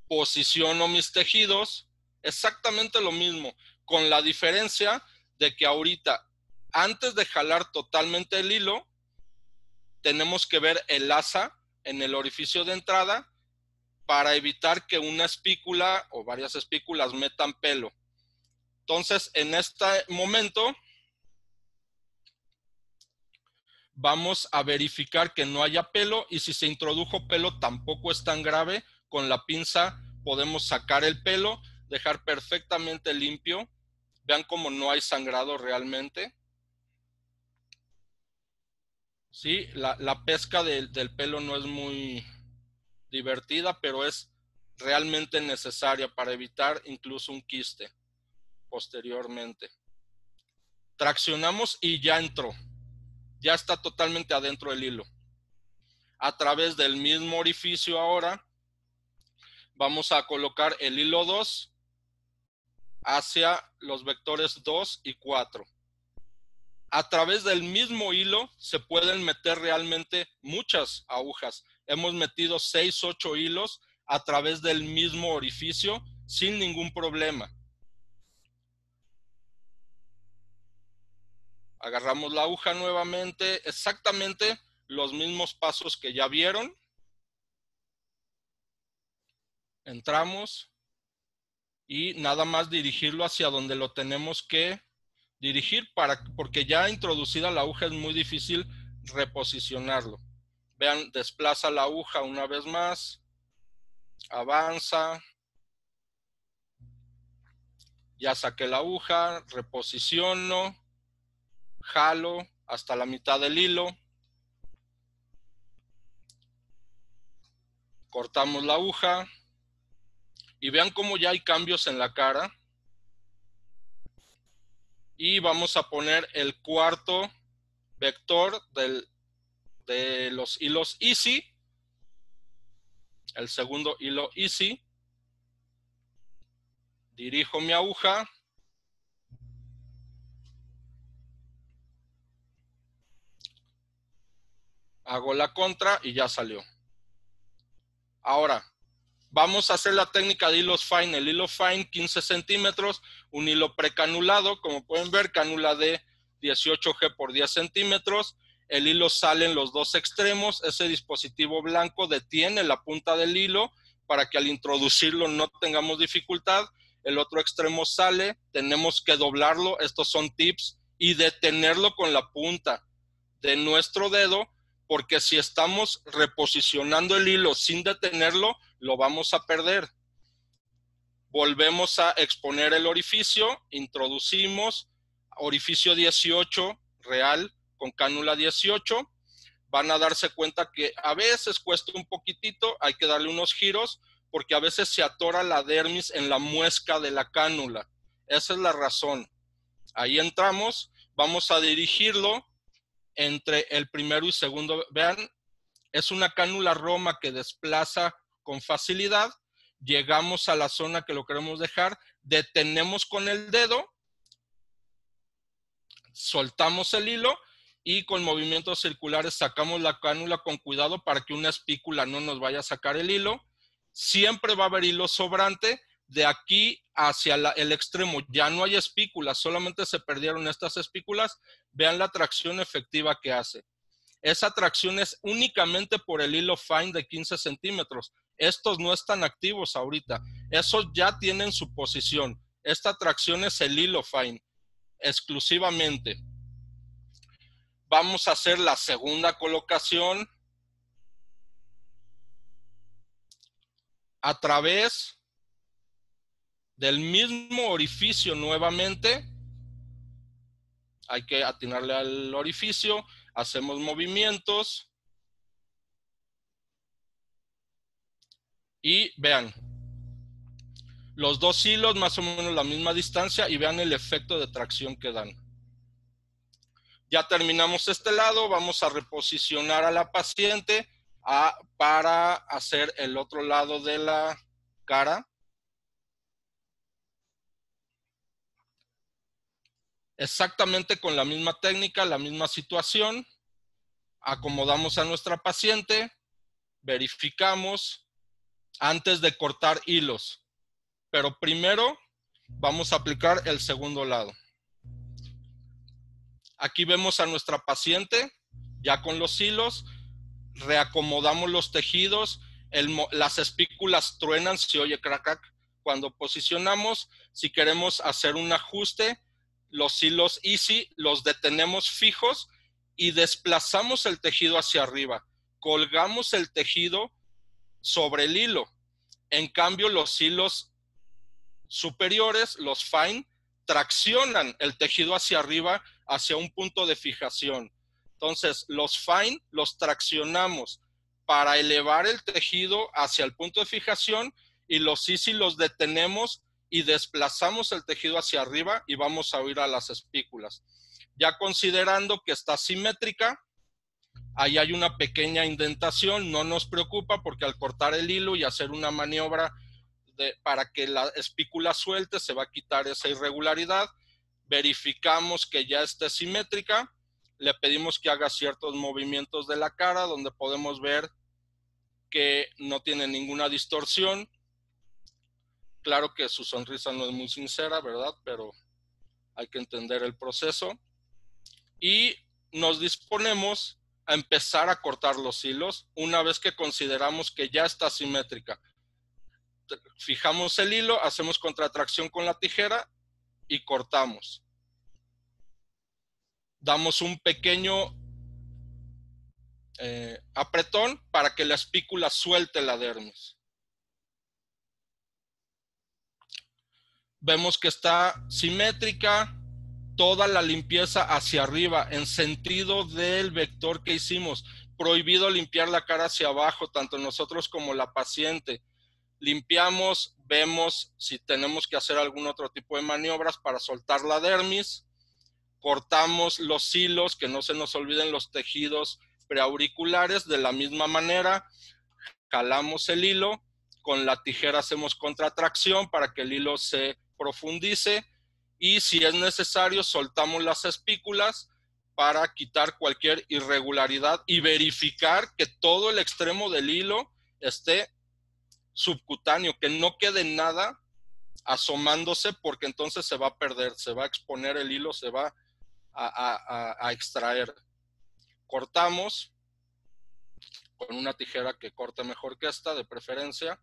Posiciono mis tejidos. Exactamente lo mismo, con la diferencia de que ahorita, antes de jalar totalmente el hilo, tenemos que ver el asa en el orificio de entrada para evitar que una espícula o varias espículas metan pelo. Entonces, en este momento, vamos a verificar que no haya pelo, y si se introdujo pelo tampoco es tan grave. Con la pinza podemos sacar el pelo, dejar perfectamente limpio. Vean cómo no hay sangrado realmente. Sí, la pesca del pelo no es muy divertida, pero es realmente necesaria para evitar incluso un quiste posteriormente. Traccionamos y ya entró. Ya está totalmente adentro del hilo. A través del mismo orificio ahora vamos a colocar el hilo 2 hacia los vectores 2 y 4. A través del mismo hilo se pueden meter realmente muchas agujas. Hemos metido 6, 8 hilos a través del mismo orificio sin ningún problema. Agarramos la aguja nuevamente, exactamente los mismos pasos que ya vieron. Entramos y nada más dirigirlo hacia donde lo tenemos que dirigir, porque ya introducida la aguja es muy difícil reposicionarlo. Vean, desplaza la aguja una vez más, avanza, ya saqué la aguja, reposiciono, jalo hasta la mitad del hilo, cortamos la aguja y vean cómo ya hay cambios en la cara. Y vamos a poner el cuarto vector de los hilos Easy, el segundo hilo Easy. Dirijo mi aguja. Hago la contra y ya salió. Ahora, vamos a hacer la técnica de hilos fine. El hilo fine, 15 centímetros, un hilo precanulado. Como pueden ver, cánula de 18G por 10 centímetros. El hilo sale en los dos extremos. Ese dispositivo blanco detiene la punta del hilo para que al introducirlo no tengamos dificultad. El otro extremo sale, tenemos que doblarlo. Estos son tips. Y detenerlo con la punta de nuestro dedo, porque si estamos reposicionando el hilo sin detenerlo, lo vamos a perder. Volvemos a exponer el orificio, introducimos orificio 18 real con cánula 18. Van a darse cuenta que a veces cuesta un poquitito, hay que darle unos giros, porque a veces se atora la dermis en la muesca de la cánula. Esa es la razón. Ahí entramos, vamos a dirigirlo entre el primero y segundo. Vean, es una cánula Roma que desplaza con facilidad. Llegamos a la zona que lo queremos dejar, detenemos con el dedo, soltamos el hilo y con movimientos circulares sacamos la cánula con cuidado para que una espícula no nos vaya a sacar el hilo. Siempre va a haber hilo sobrante. De aquí hacia el extremo ya no hay espículas, solamente se perdieron estas espículas. Vean la tracción efectiva que hace. Esa tracción es únicamente por el hilo fine de 15 centímetros. Estos no están activos ahorita. Esos ya tienen su posición. Esta tracción es el hilo fine, exclusivamente. Vamos a hacer la segunda colocación a través del mismo orificio nuevamente. Hay que atinarle al orificio, hacemos movimientos y vean, los dos hilos más o menos la misma distancia y vean el efecto de tracción que dan. Ya terminamos este lado, vamos a reposicionar a la paciente para hacer el otro lado de la cara. Exactamente con la misma técnica, la misma situación. Acomodamos a nuestra paciente, verificamos antes de cortar hilos. Pero primero vamos a aplicar el segundo lado. Aquí vemos a nuestra paciente ya con los hilos, reacomodamos los tejidos, las espículas truenan, se oye crack cuando posicionamos. Si queremos hacer un ajuste, los hilos easy los detenemos fijos y desplazamos el tejido hacia arriba. Colgamos el tejido sobre el hilo. En cambio, los hilos superiores, los fine, traccionan el tejido hacia arriba, hacia un punto de fijación. Entonces, los fine los traccionamos para elevar el tejido hacia el punto de fijación y los easy los detenemos y desplazamos el tejido hacia arriba y vamos a ir a las espículas. Ya considerando que está simétrica, ahí hay una pequeña indentación, no nos preocupa porque al cortar el hilo y hacer una maniobra para que la espícula suelte, se va a quitar esa irregularidad. Verificamos que ya esté simétrica, le pedimos que haga ciertos movimientos de la cara donde podemos ver que no tiene ninguna distorsión. Claro que su sonrisa no es muy sincera, ¿verdad? Pero hay que entender el proceso. Y nos disponemos a empezar a cortar los hilos una vez que consideramos que ya está simétrica. Fijamos el hilo, hacemos contratracción con la tijera y cortamos. Damos un pequeño apretón para que la espícula suelte la dermis. Vemos que está simétrica, toda la limpieza hacia arriba, en sentido del vector que hicimos. Prohibido limpiar la cara hacia abajo, tanto nosotros como la paciente. Limpiamos, vemos si tenemos que hacer algún otro tipo de maniobras para soltar la dermis. Cortamos los hilos, que no se nos olviden los tejidos preauriculares. De la misma manera, jalamos el hilo, con la tijera hacemos contratracción para que el hilo se profundice y si es necesario soltamos las espículas para quitar cualquier irregularidad y verificar que todo el extremo del hilo esté subcutáneo, que no quede nada asomándose porque entonces se va a perder, se va a exponer el hilo, se va a extraer. Cortamos con una tijera que corte mejor que esta, de preferencia.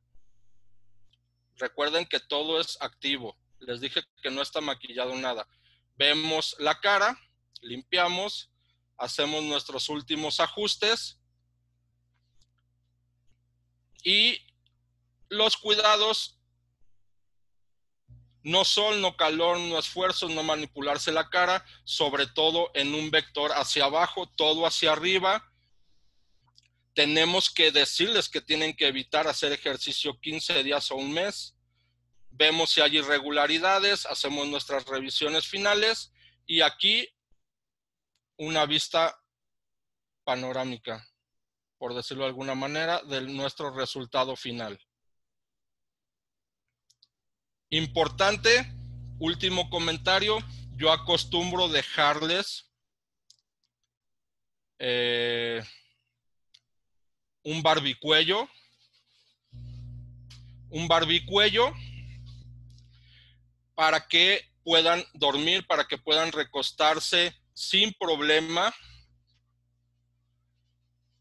Recuerden que todo es activo. Les dije que no está maquillado nada. Vemos la cara, limpiamos, hacemos nuestros últimos ajustes y los cuidados no sol, no calor, no esfuerzo, no manipularse la cara, sobre todo en un vector hacia abajo, todo hacia arriba. Tenemos que decirles que tienen que evitar hacer ejercicio 15 días o un mes. vemos si hay irregularidades, hacemos nuestras revisiones finales y aquí una vista panorámica, por decirlo de alguna manera, de nuestro resultado final. Importante, último comentario, yo acostumbro dejarles un barbicuello para que puedan dormir, para que puedan recostarse sin problema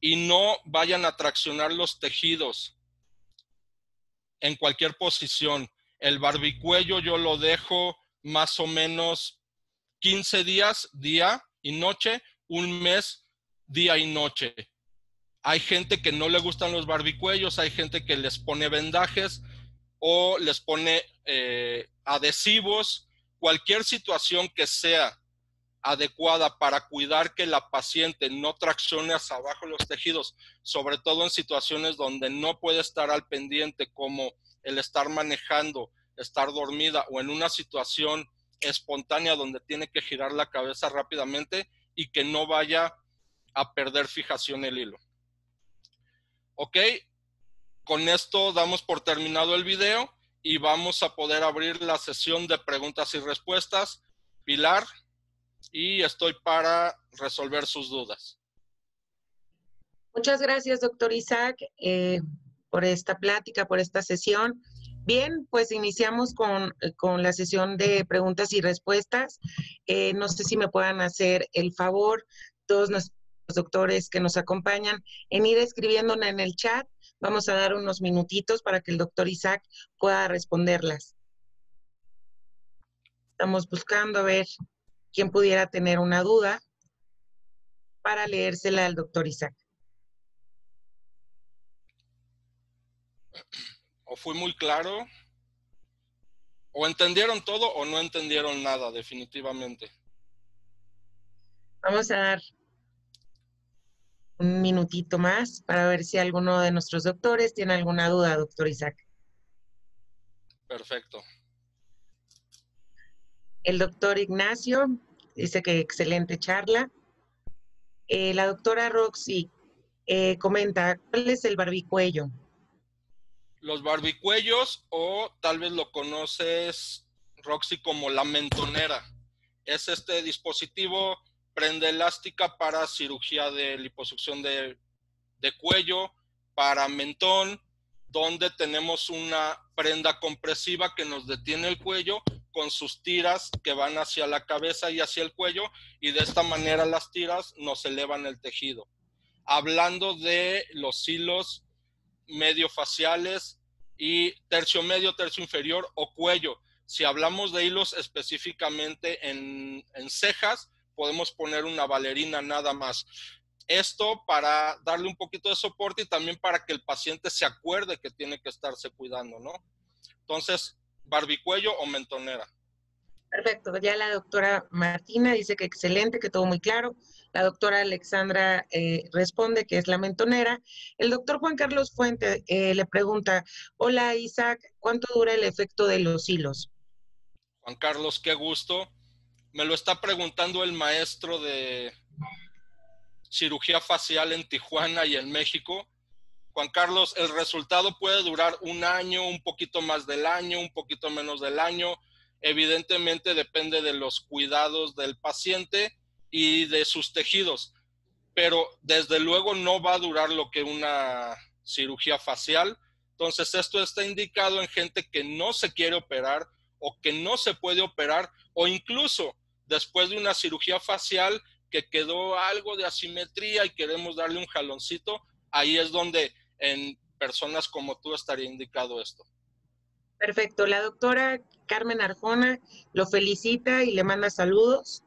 y no vayan a traccionar los tejidos en cualquier posición. El barbicuello yo lo dejo más o menos 15 días, día y noche, un mes, día y noche. Hay gente que no le gustan los barbicuellos, hay gente que les pone vendajes o les pone adhesivos. Cualquier situación que sea adecuada para cuidar que la paciente no traccione hacia abajo los tejidos, sobre todo en situaciones donde no puede estar al pendiente, como el estar manejando, estar dormida o en una situación espontánea donde tiene que girar la cabeza rápidamente y que no vaya a perder fijación el hilo. Ok, con esto damos por terminado el video y vamos a poder abrir la sesión de preguntas y respuestas. Pilar, y estoy para resolver sus dudas. Muchas gracias, doctor Isaac, por esta plática, por esta sesión. Bien, pues iniciamos con la sesión de preguntas y respuestas. No sé si me puedan hacer el favor, todos nuestros doctores que nos acompañan, en ir escribiéndola en el chat. Vamos a dar unos minutitos para que el doctor Isaac pueda responderlas. Estamos buscando a ver quién pudiera tener una duda para leérsela al doctor Isaac. O fui muy claro, o entendieron todo o no entendieron nada, definitivamente. Vamos a dar un minutito más para ver si alguno de nuestros doctores tiene alguna duda, doctor Isaac. Perfecto. El doctor Ignacio dice que excelente charla. La doctora Roxy comenta, ¿cuál es el barbicuello? Los barbicuellos, o tal vez lo conoces, Roxy, como la mentonera. Es este dispositivo prenda elástica para cirugía de liposucción de cuello, para mentón, donde tenemos una prenda compresiva que nos detiene el cuello con sus tiras que van hacia la cabeza y hacia el cuello, y de esta manera las tiras nos elevan el tejido. Hablando de los hilos mediofaciales y tercio medio, tercio inferior o cuello. Si hablamos de hilos específicamente en cejas, podemos poner una bailarina nada más. Esto para darle un poquito de soporte y también para que el paciente se acuerde que tiene que estarse cuidando, ¿no? Entonces, barbicuello o mentonera. Perfecto, ya la doctora Martina dice que excelente, que todo muy claro. La doctora Alexandra responde que es la mentonera. El doctor Juan Carlos Fuente le pregunta, hola Isaac, ¿cuánto dura el efecto de los hilos? Juan Carlos, qué gusto. Me lo está preguntando el maestro de cirugía facial en Tijuana y en México. Juan Carlos, el resultado puede durar un año, un poquito más del año, un poquito menos del año. Evidentemente depende de los cuidados del paciente y de sus tejidos, pero desde luego no va a durar lo que una cirugía facial. Entonces esto está indicado en gente que no se quiere operar o que no se puede operar, o incluso después de una cirugía facial que quedó algo de asimetría y queremos darle un jaloncito. Ahí es donde en personas como tú estaría indicado esto. Perfecto. La doctora Carmen Arjona lo felicita y le manda saludos.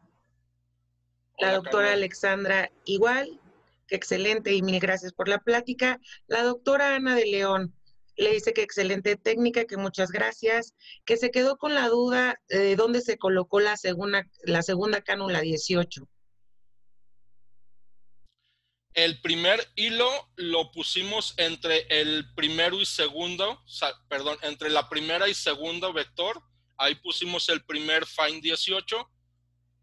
La Hola, doctora Carmen. Alexandra igual, que excelente y mil gracias por la plática. La doctora Ana de León le dice que excelente técnica, que muchas gracias, que se quedó con la duda de dónde se colocó la segunda cánula 18. El primer hilo lo pusimos entre el primero y segundo, perdón, entre la primera y segundo vector. Ahí pusimos el primer Fine 18,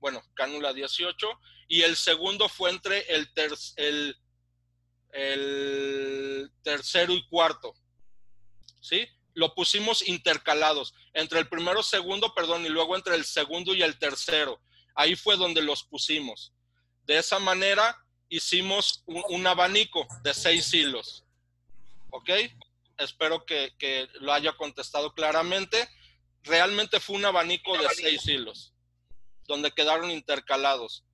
bueno, cánula 18, y el segundo fue entre el tercero y cuarto, ¿sí? Lo pusimos intercalados, entre el primero, segundo, perdón, y luego entre el segundo y el tercero. Ahí fue donde los pusimos. De esa manera hicimos un abanico de 6 hilos. ¿Ok? Espero que lo haya contestado claramente. Realmente fue un abanico de 6 hilos, donde quedaron intercalados.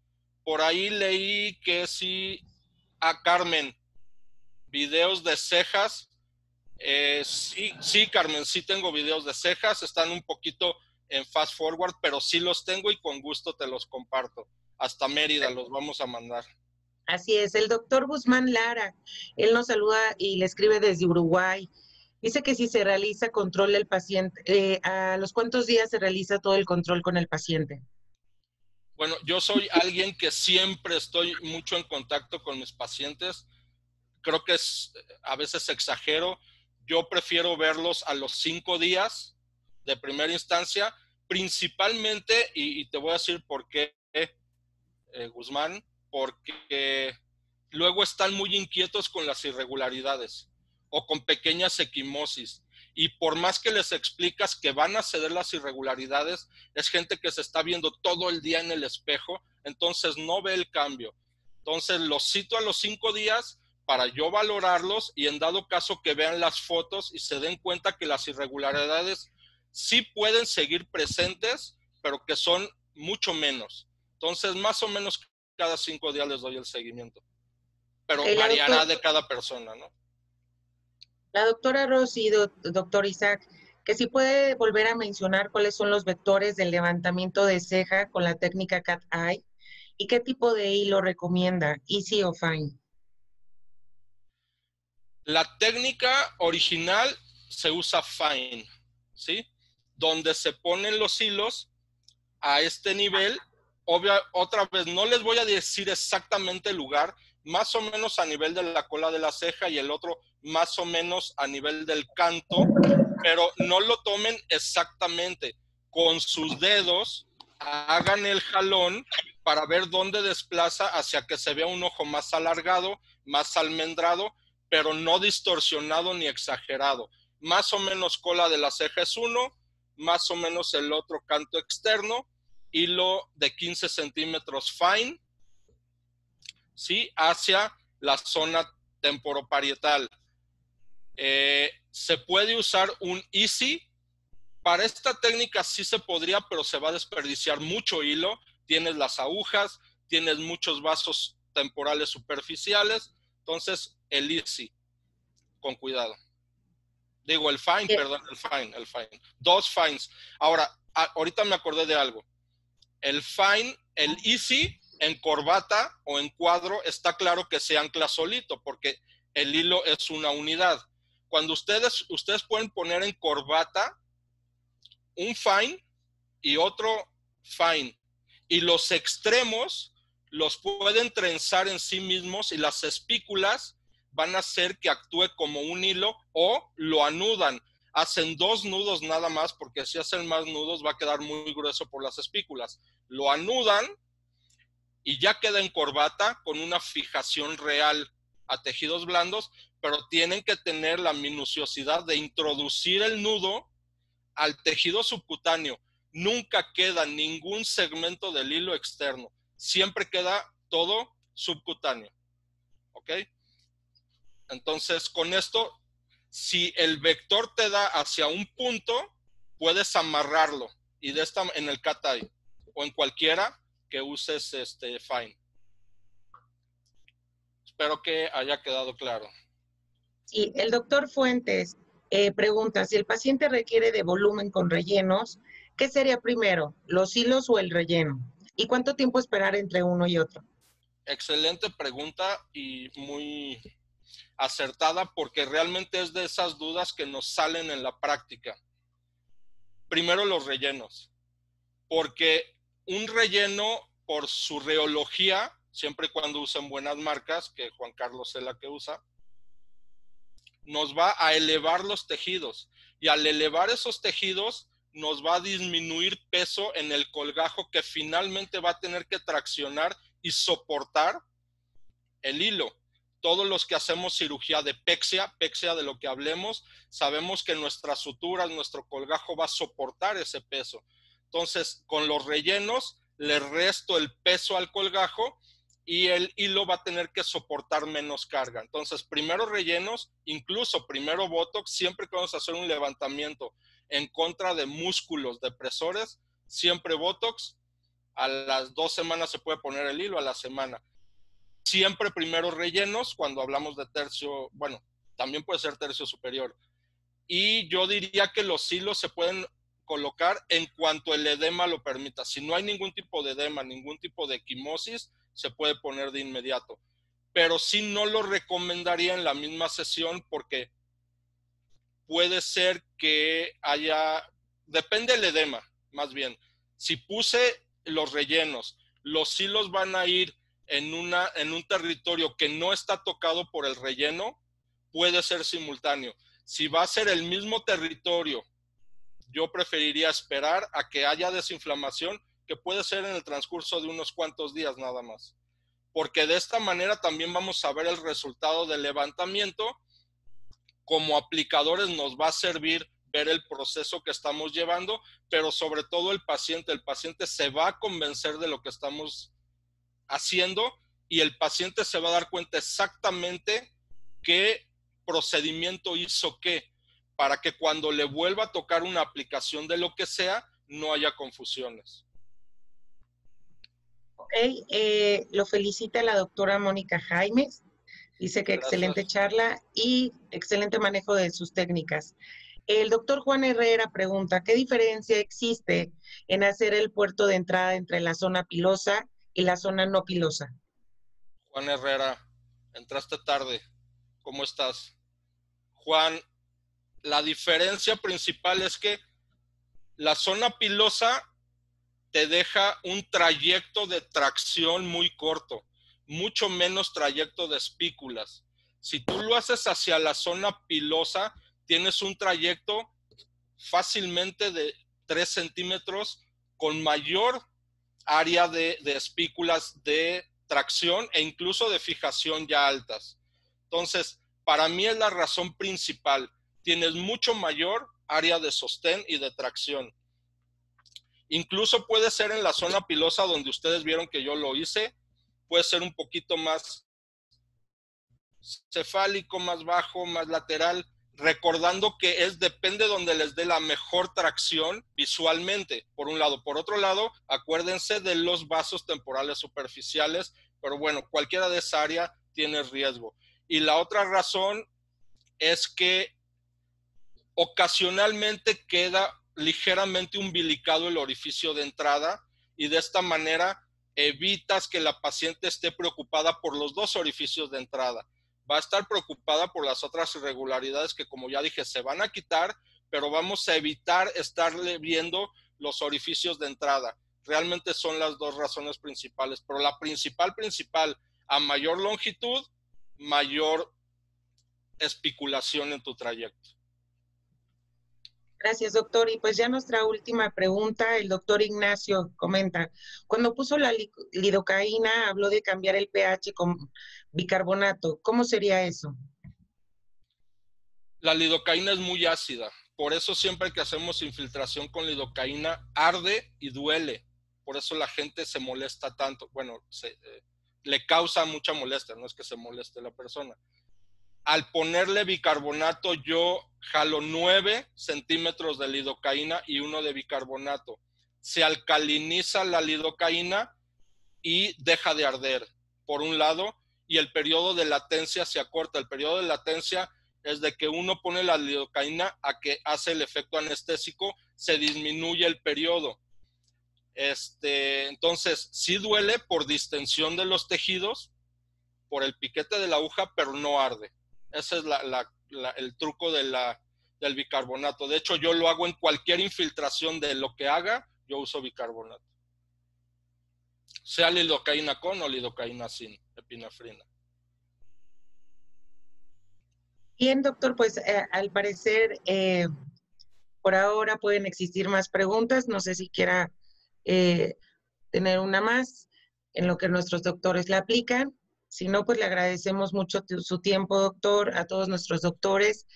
Por ahí leí que sí, a Carmen, videos de cejas. Sí, Carmen, sí tengo videos de cejas. Están un poquito en fast forward, pero sí los tengo y con gusto te los comparto. Hasta Mérida los vamos a mandar. Así es, el doctor Guzmán Lara, él nos saluda y le escribe desde Uruguay. Dice que si se realiza control del paciente, ¿a los cuántos días se realiza todo el control con el paciente? Bueno, yo soy alguien que siempre estoy mucho en contacto con mis pacientes. Creo que a veces exagero. Yo prefiero verlos a los 5 días de primera instancia, principalmente, y te voy a decir por qué, Guzmán, porque luego están muy inquietos con las irregularidades o con pequeñas equimosis. Y por más que les explicas que van a ceder las irregularidades, es gente que se está viendo todo el día en el espejo, entonces no ve el cambio. Entonces los cito a los 5 días para yo valorarlos y en dado caso que vean las fotos y se den cuenta que las irregularidades sí pueden seguir presentes, pero que son mucho menos. Entonces, más o menos cada 5 días les doy el seguimiento. Pero Okay, variará de cada persona, ¿no? La doctora Rosy, doctor Isaac, que si puede volver a mencionar cuáles son los vectores del levantamiento de ceja con la técnica Cat Eye y qué tipo de hilo recomienda, Easy o Fine. La técnica original se usa Fine, ¿sí? Donde se ponen los hilos a este nivel. Otra vez, no les voy a decir exactamente el lugar, más o menos a nivel de la cola de la ceja y el otro más o menos a nivel del canto, pero no lo tomen exactamente. Con sus dedos hagan el jalón para ver dónde desplaza hacia que se vea un ojo más alargado, más almendrado, pero no distorsionado ni exagerado. Más o menos cola de la ceja es uno, más o menos el otro canto externo, hilo de 15 centímetros fine, ¿sí? Hacia la zona temporoparietal. Se puede usar un easy. Para esta técnica sí se podría, pero se va a desperdiciar mucho hilo. Tienes las agujas, tienes muchos vasos temporales superficiales. Entonces, el easy, con cuidado. Digo, el fine, perdón, el fine. 2 fines. Ahora, ahorita me acordé de algo. El fine, el easy, en corbata o en cuadro, está claro que se ancla solito, porque el hilo es una unidad. Cuando ustedes pueden poner en corbata un fine y otro fine, y los extremos los pueden trenzar en sí mismos y las espículas van a hacer que actúe como un hilo o lo anudan. Hacen 2 nudos nada más, porque si hacen más nudos va a quedar muy grueso por las espículas. Lo anudan y ya queda en corbata con una fijación real a tejidos blandos, pero tienen que tener la minuciosidad de introducir el nudo al tejido subcutáneo. Nunca queda ningún segmento del hilo externo. Siempre queda todo subcutáneo. ¿Ok? Entonces, con esto, si el vector te da hacia un punto, puedes amarrarlo. Y de esta, en el Cat Eye o en cualquiera que uses fine. Espero que haya quedado claro. Sí, el doctor Fuentes pregunta, si el paciente requiere de volumen con rellenos, ¿qué sería primero, los hilos o el relleno? ¿Y cuánto tiempo esperar entre uno y otro? Excelente pregunta y muy acertada, porque realmente es de esas dudas que nos salen en la práctica. Primero los rellenos, porque un relleno por su reología siempre y cuando usen buenas marcas, que Juan Carlos es la que usa, nos va a elevar los tejidos. Y al elevar esos tejidos, nos va a disminuir peso en el colgajo que finalmente va a tener que traccionar y soportar el hilo. Todos los que hacemos cirugía de pexia de lo que hablemos, sabemos que nuestras suturas, nuestro colgajo va a soportar ese peso. Entonces, con los rellenos, le resto el peso al colgajo y el hilo va a tener que soportar menos carga. Entonces, primero rellenos, incluso primero Botox, siempre que vamos a hacer un levantamiento en contra de músculos depresores, siempre Botox. A las 2 semanas se puede poner el hilo, a la semana. Siempre primero rellenos, cuando hablamos de tercio, bueno, también puede ser tercio superior. Y yo diría que los hilos se pueden colocar en cuanto el edema lo permita. Si no hay ningún tipo de edema, ningún tipo de equimosis, se puede poner de inmediato. Pero sí no lo recomendaría en la misma sesión porque puede ser que haya, depende del edema, más bien. Si puse los rellenos, los hilos van a ir en un territorio que no está tocado por el relleno, puede ser simultáneo. Si va a ser el mismo territorio, yo preferiría esperar a que haya desinflamación, que puede ser en el transcurso de unos cuantos días nada más. Porque de esta manera también vamos a ver el resultado del levantamiento. Como aplicadores nos va a servir ver el proceso que estamos llevando, pero sobre todo el paciente se va a convencer de lo que estamos haciendo y el paciente se va a dar cuenta exactamente qué procedimiento hizo qué, para que cuando le vuelva a tocar una aplicación de lo que sea, no haya confusiones. Ok, lo felicita la doctora Mónica Jaimes. Dice que Gracias. Excelente charla y excelente manejo de sus técnicas. El doctor Juan Herrera pregunta, ¿qué diferencia existe en hacer el puerto de entrada entre la zona pilosa y la zona no pilosa? Juan Herrera, entraste tarde. ¿Cómo estás? Juan, la diferencia principal es que la zona pilosa te deja un trayecto de tracción muy corto, mucho menos trayecto de espículas. Si tú lo haces hacia la zona pilosa, tienes un trayecto fácilmente de 3 centímetros con mayor área de espículas de tracción e incluso de fijación ya altas. Entonces, para mí es la razón principal. Tienes mucho mayor área de sostén y de tracción. Incluso puede ser en la zona pilosa donde ustedes vieron que yo lo hice, puede ser un poquito más cefálico, más bajo, más lateral, recordando que depende donde les dé la mejor tracción visualmente, por un lado. Por otro lado, acuérdense de los vasos temporales superficiales, pero bueno, cualquiera de esa área tiene riesgo. Y la otra razón es que ocasionalmente queda ligeramente umbilicado el orificio de entrada y de esta manera evitas que la paciente esté preocupada por los dos orificios de entrada. Va a estar preocupada por las otras irregularidades que, como ya dije, se van a quitar, pero vamos a evitar estarle viendo los orificios de entrada. Realmente son las dos razones principales, pero la principal, a mayor longitud, mayor espiculación en tu trayecto. Gracias, doctor. Y pues ya nuestra última pregunta, el doctor Ignacio comenta, cuando puso la lidocaína habló de cambiar el pH con bicarbonato. ¿Cómo sería eso? La lidocaína es muy ácida, por eso siempre que hacemos infiltración con lidocaína arde y duele, por eso la gente se molesta tanto, bueno, le causa mucha molestia, no es que se moleste la persona. Al ponerle bicarbonato yo jalo 9 centímetros de lidocaína y 1 de bicarbonato. Se alcaliniza la lidocaína y deja de arder, por un lado, y el periodo de latencia se acorta. El periodo de latencia es de que uno pone la lidocaína a que hace el efecto anestésico, se disminuye el periodo. Entonces, sí duele por distensión de los tejidos, por el piquete de la aguja, pero no arde. Ese es el truco del bicarbonato. De hecho, yo lo hago en cualquier infiltración de lo que haga, yo uso bicarbonato. sea lidocaína con o lidocaína sin epinefrina. Bien, doctor, pues al parecer por ahora pueden existir más preguntas. No sé si quiera tener una más en lo que nuestros doctores le aplican. Si no, pues le agradecemos mucho su tiempo, doctor, a todos nuestros doctores,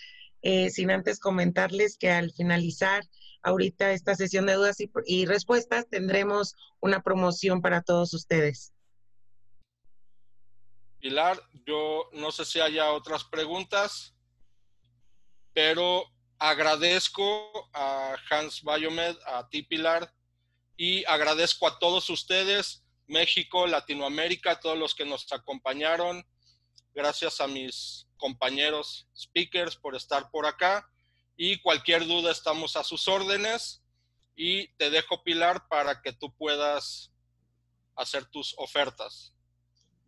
sin antes comentarles que al finalizar ahorita esta sesión de dudas y respuestas tendremos una promoción para todos ustedes. Pilar, yo no sé si haya otras preguntas, pero agradezco a Hans Biomed, a ti, Pilar, y agradezco a todos ustedes, México, Latinoamérica, a todos los que nos acompañaron. Gracias a mis compañeros speakers por estar por acá, y cualquier duda estamos a sus órdenes, y te dejo, Pilar, para que tú puedas hacer tus ofertas.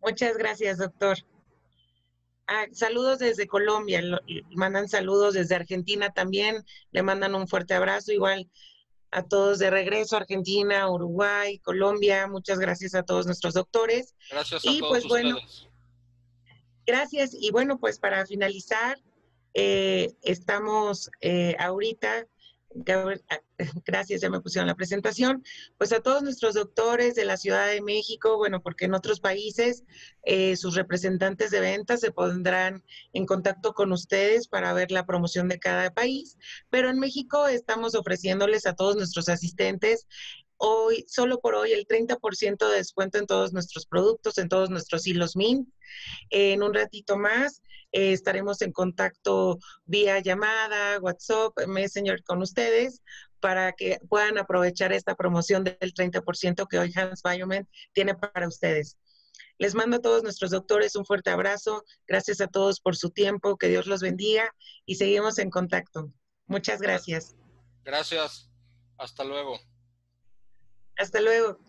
Muchas gracias, doctor. Saludos desde Colombia, mandan saludos desde Argentina también, le mandan un fuerte abrazo, igual a todos de regreso, Argentina, Uruguay, Colombia, muchas gracias a todos nuestros doctores. Gracias a Y todos pues bueno, ustedes. gracias. Y bueno, pues para finalizar, estamos ahorita, gracias, ya me pusieron la presentación, pues a todos nuestros doctores de la Ciudad de México, bueno, porque en otros países sus representantes de ventas se pondrán en contacto con ustedes para ver la promoción de cada país, pero en México estamos ofreciéndoles a todos nuestros asistentes hoy, solo por hoy, el 30% de descuento en todos nuestros productos, en todos nuestros hilos Mint. En un ratito más estaremos en contacto vía llamada, WhatsApp, Messenger con ustedes para que puedan aprovechar esta promoción del 30% que hoy Hans Biomed tiene para ustedes. Les mando a todos nuestros doctores un fuerte abrazo. Gracias a todos por su tiempo. Que Dios los bendiga y seguimos en contacto. Muchas gracias. Gracias. Hasta luego. Hasta luego.